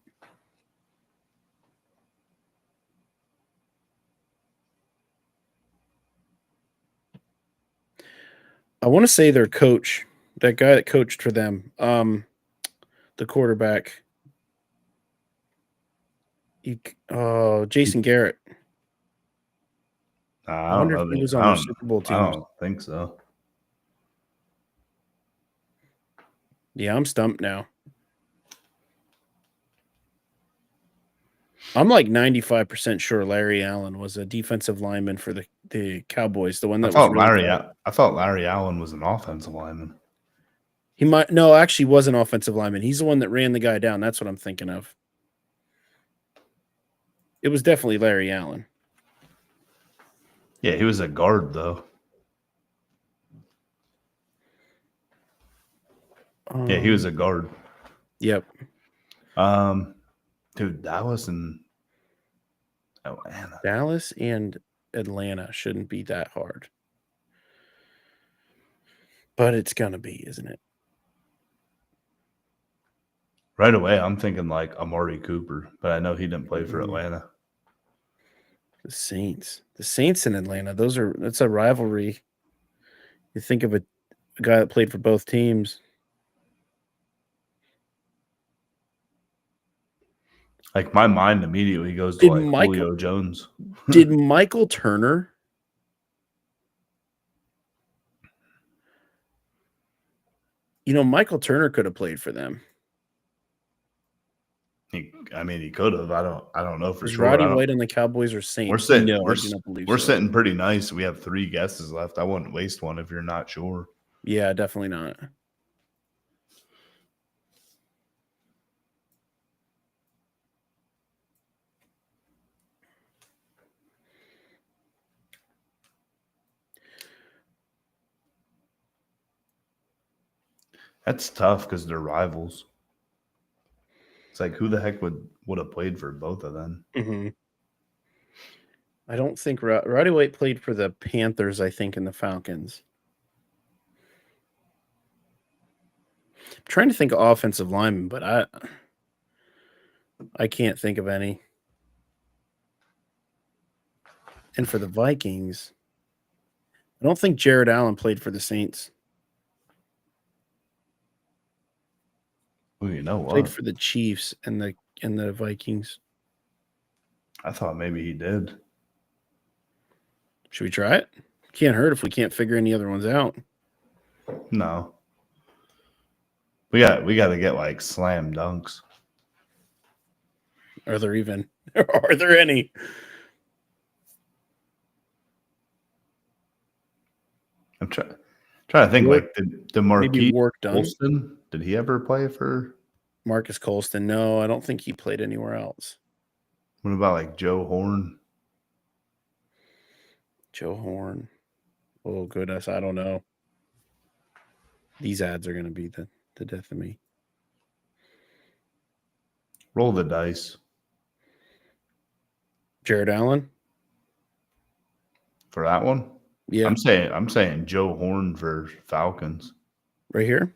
I want to say their coach, that guy that coached for them, the quarterback. Jason Garrett. I wonder if he was on their Super Bowl team. I don't think so. Yeah, I'm stumped now. I'm like 95% sure Larry Allen was a defensive lineman for the Cowboys. The one that I thought Larry Allen was an offensive lineman. He might actually was an offensive lineman. He's the one that ran the guy down. That's what I'm thinking of. It was definitely Larry Allen. Yeah, he was a guard though. Yeah, he was a guard. Yep. Dude, Dallas and Atlanta. Dallas and Atlanta shouldn't be that hard. But it's gonna be, isn't it? Right away, I'm thinking like Amari Cooper, but I know he didn't play for Atlanta. The Saints in Atlanta. That's a rivalry. You think of a guy that played for both teams. Like my mind immediately goes to Julio Jones. Did Michael Turner? Michael Turner could have played for them. He could have. I don't know for sure. Roddy White and the Cowboys are Saints. We're sitting pretty nice. We have 3 guesses left. I wouldn't waste one if you're not sure. Yeah, definitely not. That's tough because they're rivals. It's like who the heck would have played for both of them? Mm-hmm. I don't think Roddy White played for the Panthers, I think, and the Falcons. I'm trying to think of offensive linemen, but I can't think of any. And for the Vikings, I don't think Jared Allen played for the Saints. Well, you know what? Played for the Chiefs and the Vikings. I thought maybe he did. Should we try it? Can't hurt if we can't figure any other ones out. No. We got to get like slam dunks. Are there any? I'm trying to think. Like the Marquise Colston. Did he ever play for Marcus Colston? No, I don't think he played anywhere else. What about like Joe Horn? Joe Horn. Oh goodness, I don't know. These ads are going to be the death of me. Roll the dice. Jared Allen for that one. Yeah, I'm saying Joe Horn for Falcons. Right here.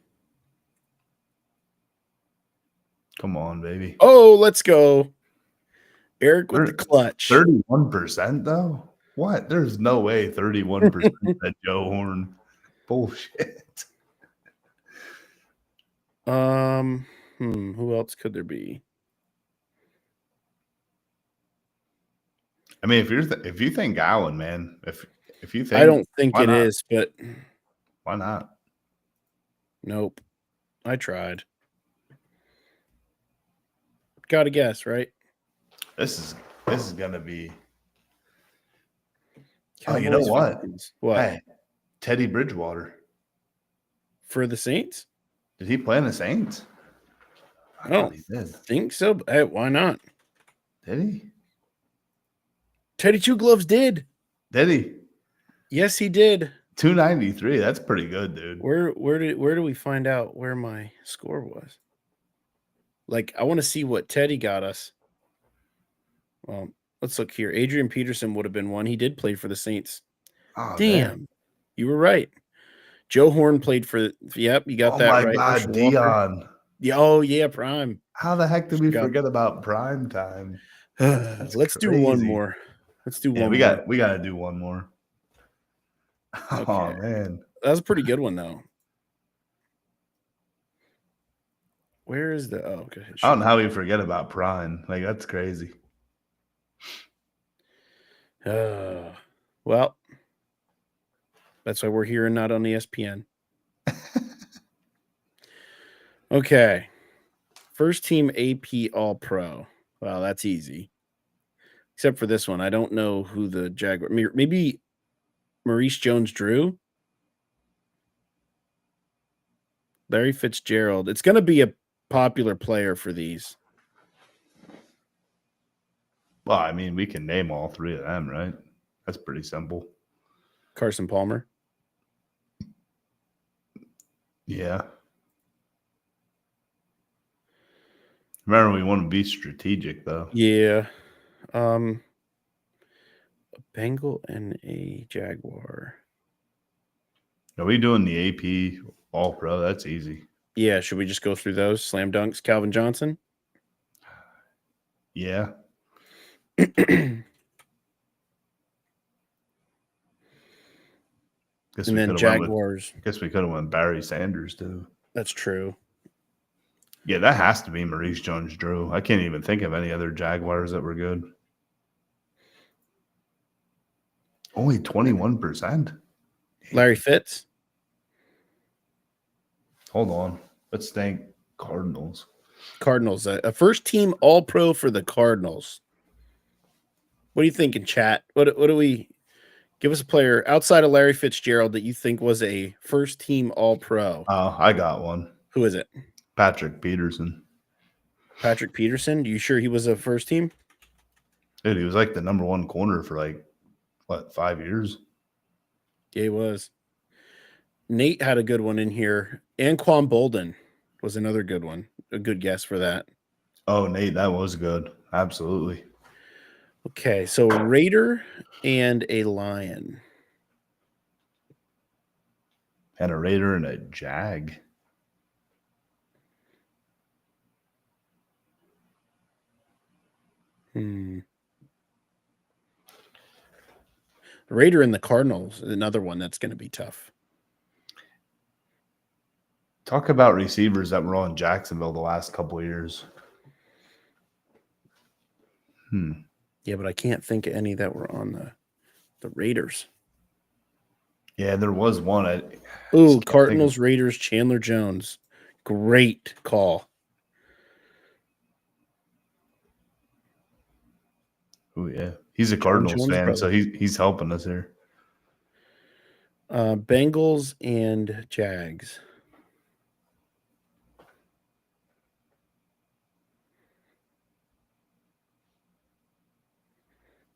Come on, baby. Oh, let's go. Eric with the clutch. 31% though? What? There's no way 31% at Joe Horn. Bullshit. Who else could there be? I mean, if you think Allen, man, if you think, I don't think it is, but why not? Nope. I tried. Got to guess, right? This is gonna be. Oh, you know Cowboys, what? Falcons. What? Hey, Teddy Bridgewater. For the Saints? Did he play in the Saints? I don't he did. think so. But hey, why not? Did he? Teddy Two Gloves did. Did he? Yes, he did. 293. That's pretty good, dude. Where do we find out where my score was? Like, I want to see what Teddy got us. Well, let's look here. Adrian Peterson would have been one. He did play for the Saints. Oh, Damn. You were right. Joe Horn played for. Yep, you got that right. Oh my God, Dion. Yeah, oh yeah, Prime. How the heck did we forget about prime time? Let's do one more. Let's do one. We got to do one more. Okay. Oh man, that was a pretty good one though. Where is the? Oh, okay. I don't know how we forget about prime. Like that's crazy. Well, that's why we're here and not on ESPN. Okay. First team AP All-Pro. Wow, that's easy. Except for this one. I don't know who the Jaguar. Maybe Maurice Jones-Drew? Larry Fitzgerald. It's going to be a popular player for these. Well, I mean, we can name all three of them, right? That's pretty simple. Carson Palmer. Yeah. Remember, we want to be strategic, though. Yeah. A Bengal and a Jaguar. Are we doing the AP All-Pro? That's easy. Yeah. Should we just go through those? Slam dunks. Calvin Johnson? Yeah. And then Jaguars. Guess we could have went Barry Sanders, too. That's true. Yeah, that has to be Maurice Jones-Drew. I can't even think of any other Jaguars that were good. Only 21%. Larry Fitz. Hold on. Let's think Cardinals. Cardinals. A first team All-Pro for the Cardinals. What are you thinking, chat? What do we give us a player outside of Larry Fitzgerald that you think was a first team All-Pro? Oh, I got one. Who is it? Patrick Peterson. Patrick Peterson? You sure he was a first team? Dude, he was like the number one corner for like, 5 years? Yeah, he was. Nate had a good one in here. Anquan Bolden was another good one. A good guess for that. Oh, Nate, that was good. Absolutely. Okay, so Raider and a Lion. And a Raider and a Jag. The Raider and the Cardinals is another one that's going to be tough. Talk about receivers that were on Jacksonville the last couple of years. Yeah, but I can't think of any that were on the Raiders. Yeah, there was one. Cardinals, Raiders, Chandler Jones. Great call. Oh, yeah. He's a Cardinals fan, brother. So he's helping us here. Bengals and Jags.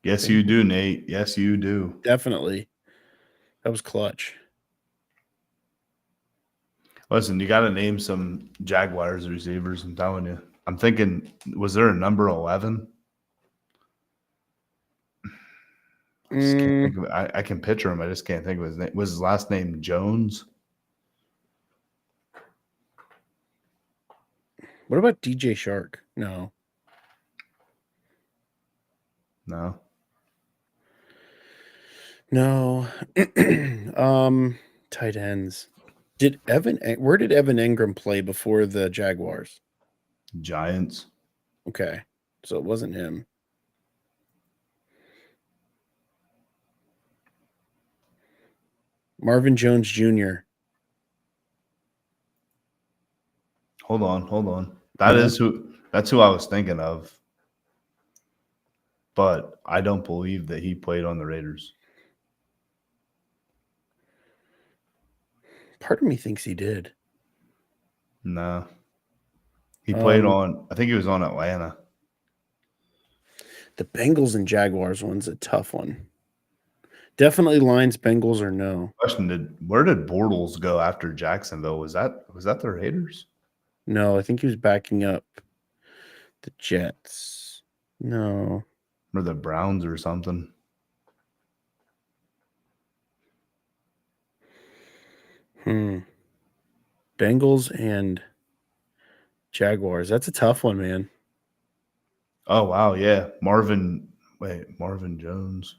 Yes, you do, Nate. Yes, you do. Definitely. That was clutch. Listen, you got to name some Jaguars receivers. I'm telling you. I'm thinking, was there a number 11? I just can't think of it. I can picture him. I just can't think of his name. Was his last name Jones? What about DJ Shark? No. Tight ends. Where did Evan Engram play before the Jaguars? Giants. Okay. So it wasn't him. Marvin Jones Jr. Hold on. That's who I was thinking of. But I don't believe that he played on the Raiders. Part of me thinks he did. No. He played on, I think he was on Atlanta. The Bengals and Jaguars one's a tough one. Definitely Lions, Bengals, or no? Question: where did Bortles go after Jacksonville? Was that the Raiders? No, I think he was backing up the Jets. No. Or the Browns or something. Bengals and Jaguars. That's a tough one, man. Oh, wow. Yeah. Marvin Jones.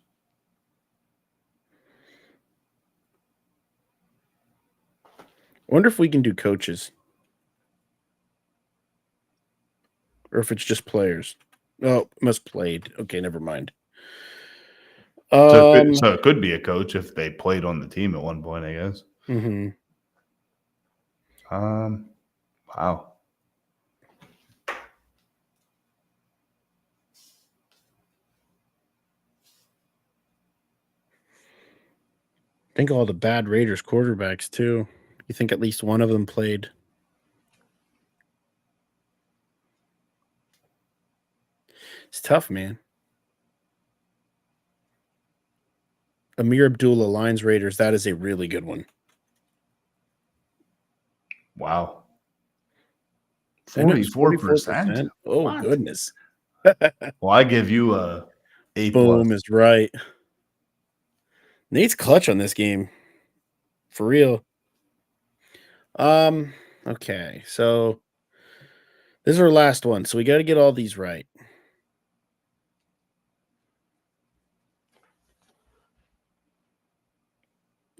I wonder if we can do coaches. Or if it's just players. Oh, must played. Okay, never mind. So it could be a coach if they played on the team at one point, I guess. Mm-hmm. Wow. Think all the bad Raiders quarterbacks too. You think at least one of them played? It's tough, man. Amir Abdullah, Lions Raiders. That is a really good one. Wow. 44%. Oh, what? Goodness. Well, I give you a A+. Boom is right. Nate's clutch on this game. For real. Okay, so this is our last one. So we got to get all these right.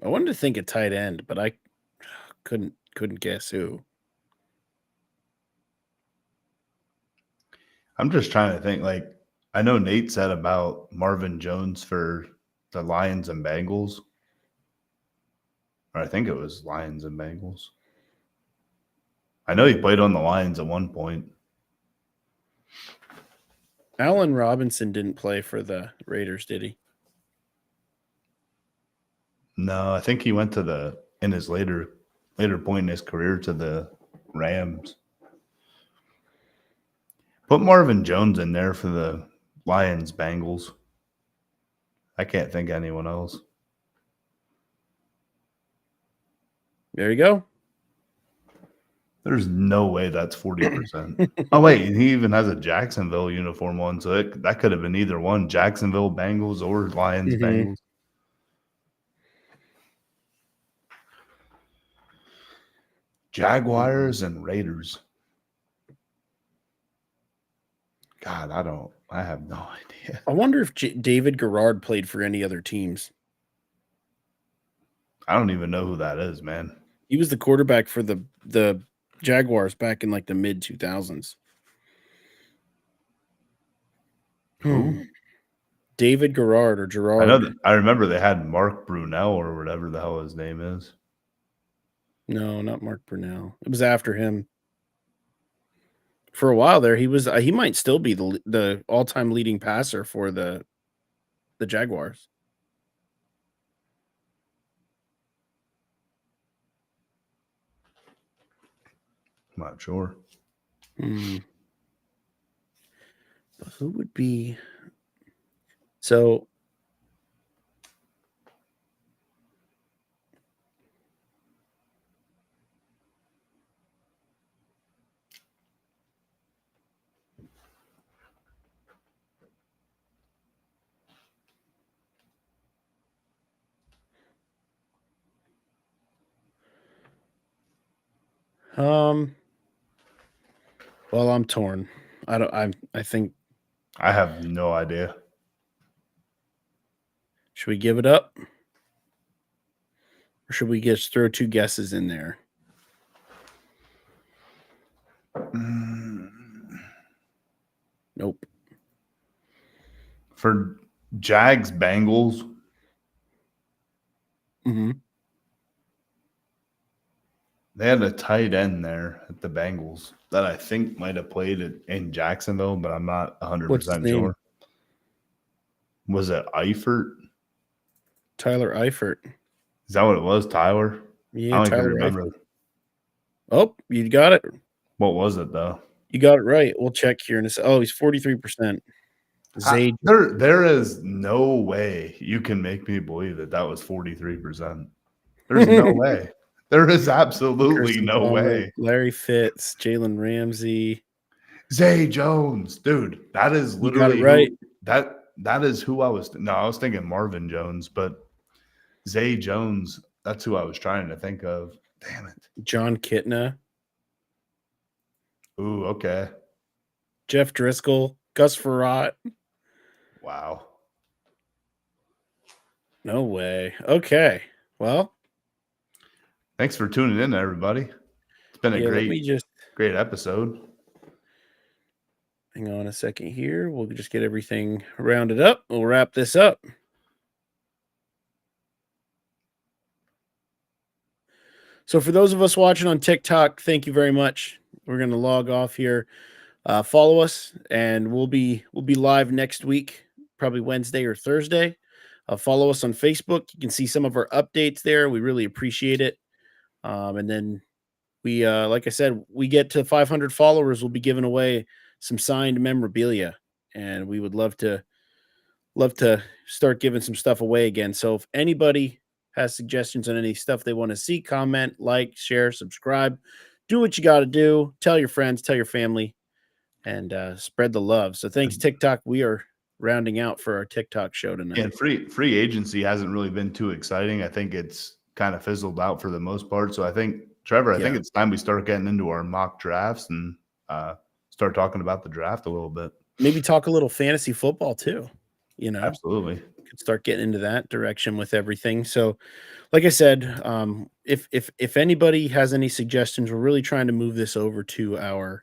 I wanted to think a tight end, but I couldn't guess who. I'm just trying to think. Like, I know Nate said about Marvin Jones for the Lions and Bengals. Or I think it was Lions and Bengals. I know he played on the Lions at one point. Allen Robinson didn't play for the Raiders, did he? No, I think he went to in his later point in his career to the Rams. Put Marvin Jones in there for the Lions Bengals. I can't think of anyone else. There you go. There's no way that's 40%. Oh, wait, he even has a Jacksonville uniform on, so that could have been either one, Jacksonville Bengals or Lions Bengals. Jaguars and Raiders. God, I have no idea. I wonder if David Garrard played for any other teams. I don't even know who that is, man. He was the quarterback for the Jaguars back in like the mid 2000s. Who? David Garrard or Gerard. I remember they had Mark Brunell or whatever the hell his name is. No, not Mark Brunell. It was after him. For a while there, he might still be the all-time leading passer for the Jaguars. I'm not sure. Who would be so? Well, I'm torn. I think I have no idea. Should we give it up? Or should we just throw two guesses in there? Nope. For Jags Bengals. They had a tight end there at the Bengals that I think might have played in Jacksonville, but I'm not 100% sure. Was it Eifert? Tyler Eifert. Is that what it was, Tyler? Yeah, I don't even Tyler remember. Eifert. Oh, you got it. What was it though? You got it right. We'll check here in a Oh, he's 43%. Zay. There is no way you can make me believe that was 43%. There's no way. There is absolutely Kirsten no Palmer, way. Larry Fitz, Jalen Ramsey. Zay Jones, dude. That is literally right. that is who I was. No, I was thinking Marvin Jones, but Zay Jones, that's who I was trying to think of. Damn it. John Kitna. Ooh, okay. Jeff Driscoll, Gus Frerotte. Wow. No way. Okay. Well, thanks for tuning in, everybody. It's been a great episode. Hang on a second here. We'll just get everything rounded up. We'll wrap this up. So for those of us watching on TikTok, thank you very much. We're going to log off here. Follow us, and we'll be live next week, probably Wednesday or Thursday. Follow us on Facebook. You can see some of our updates there. We really appreciate it. And then we, like I said, we get to 500 followers, we'll be giving away some signed memorabilia, and we would love to start giving some stuff away again. So if anybody has suggestions on any stuff they want to see, comment, like, share, subscribe, do what you got to do. Tell your friends, tell your family, and spread the love. So thanks, TikTok. We are rounding out for our TikTok show tonight. And free agency hasn't really been too exciting. I think it's kind of fizzled out for the most part. So I think, Trevor, I think it's time we start getting into our mock drafts and start talking about the draft a little bit. Maybe talk a little fantasy football too. Absolutely. Could start getting into that direction with everything. So, like I said, if anybody has any suggestions, we're really trying to move this over to our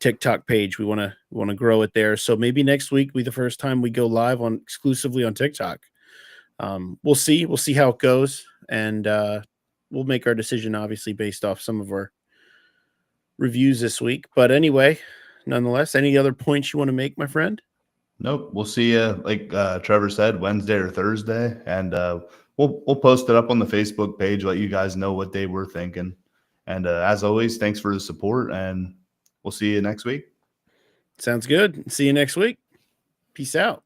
TikTok page. We want to grow it there. So maybe next week will be the first time we go live exclusively on TikTok. We'll see how it goes, and we'll make our decision obviously based off some of our reviews this week. But anyway, nonetheless, any other points you want to make, my friend? Nope. We'll see you, like Trevor said, Wednesday or Thursday, and we'll post it up on the Facebook page, let you guys know what day we're thinking. And as always, thanks for the support, and we'll see you next week. Sounds good. See you next week. Peace out.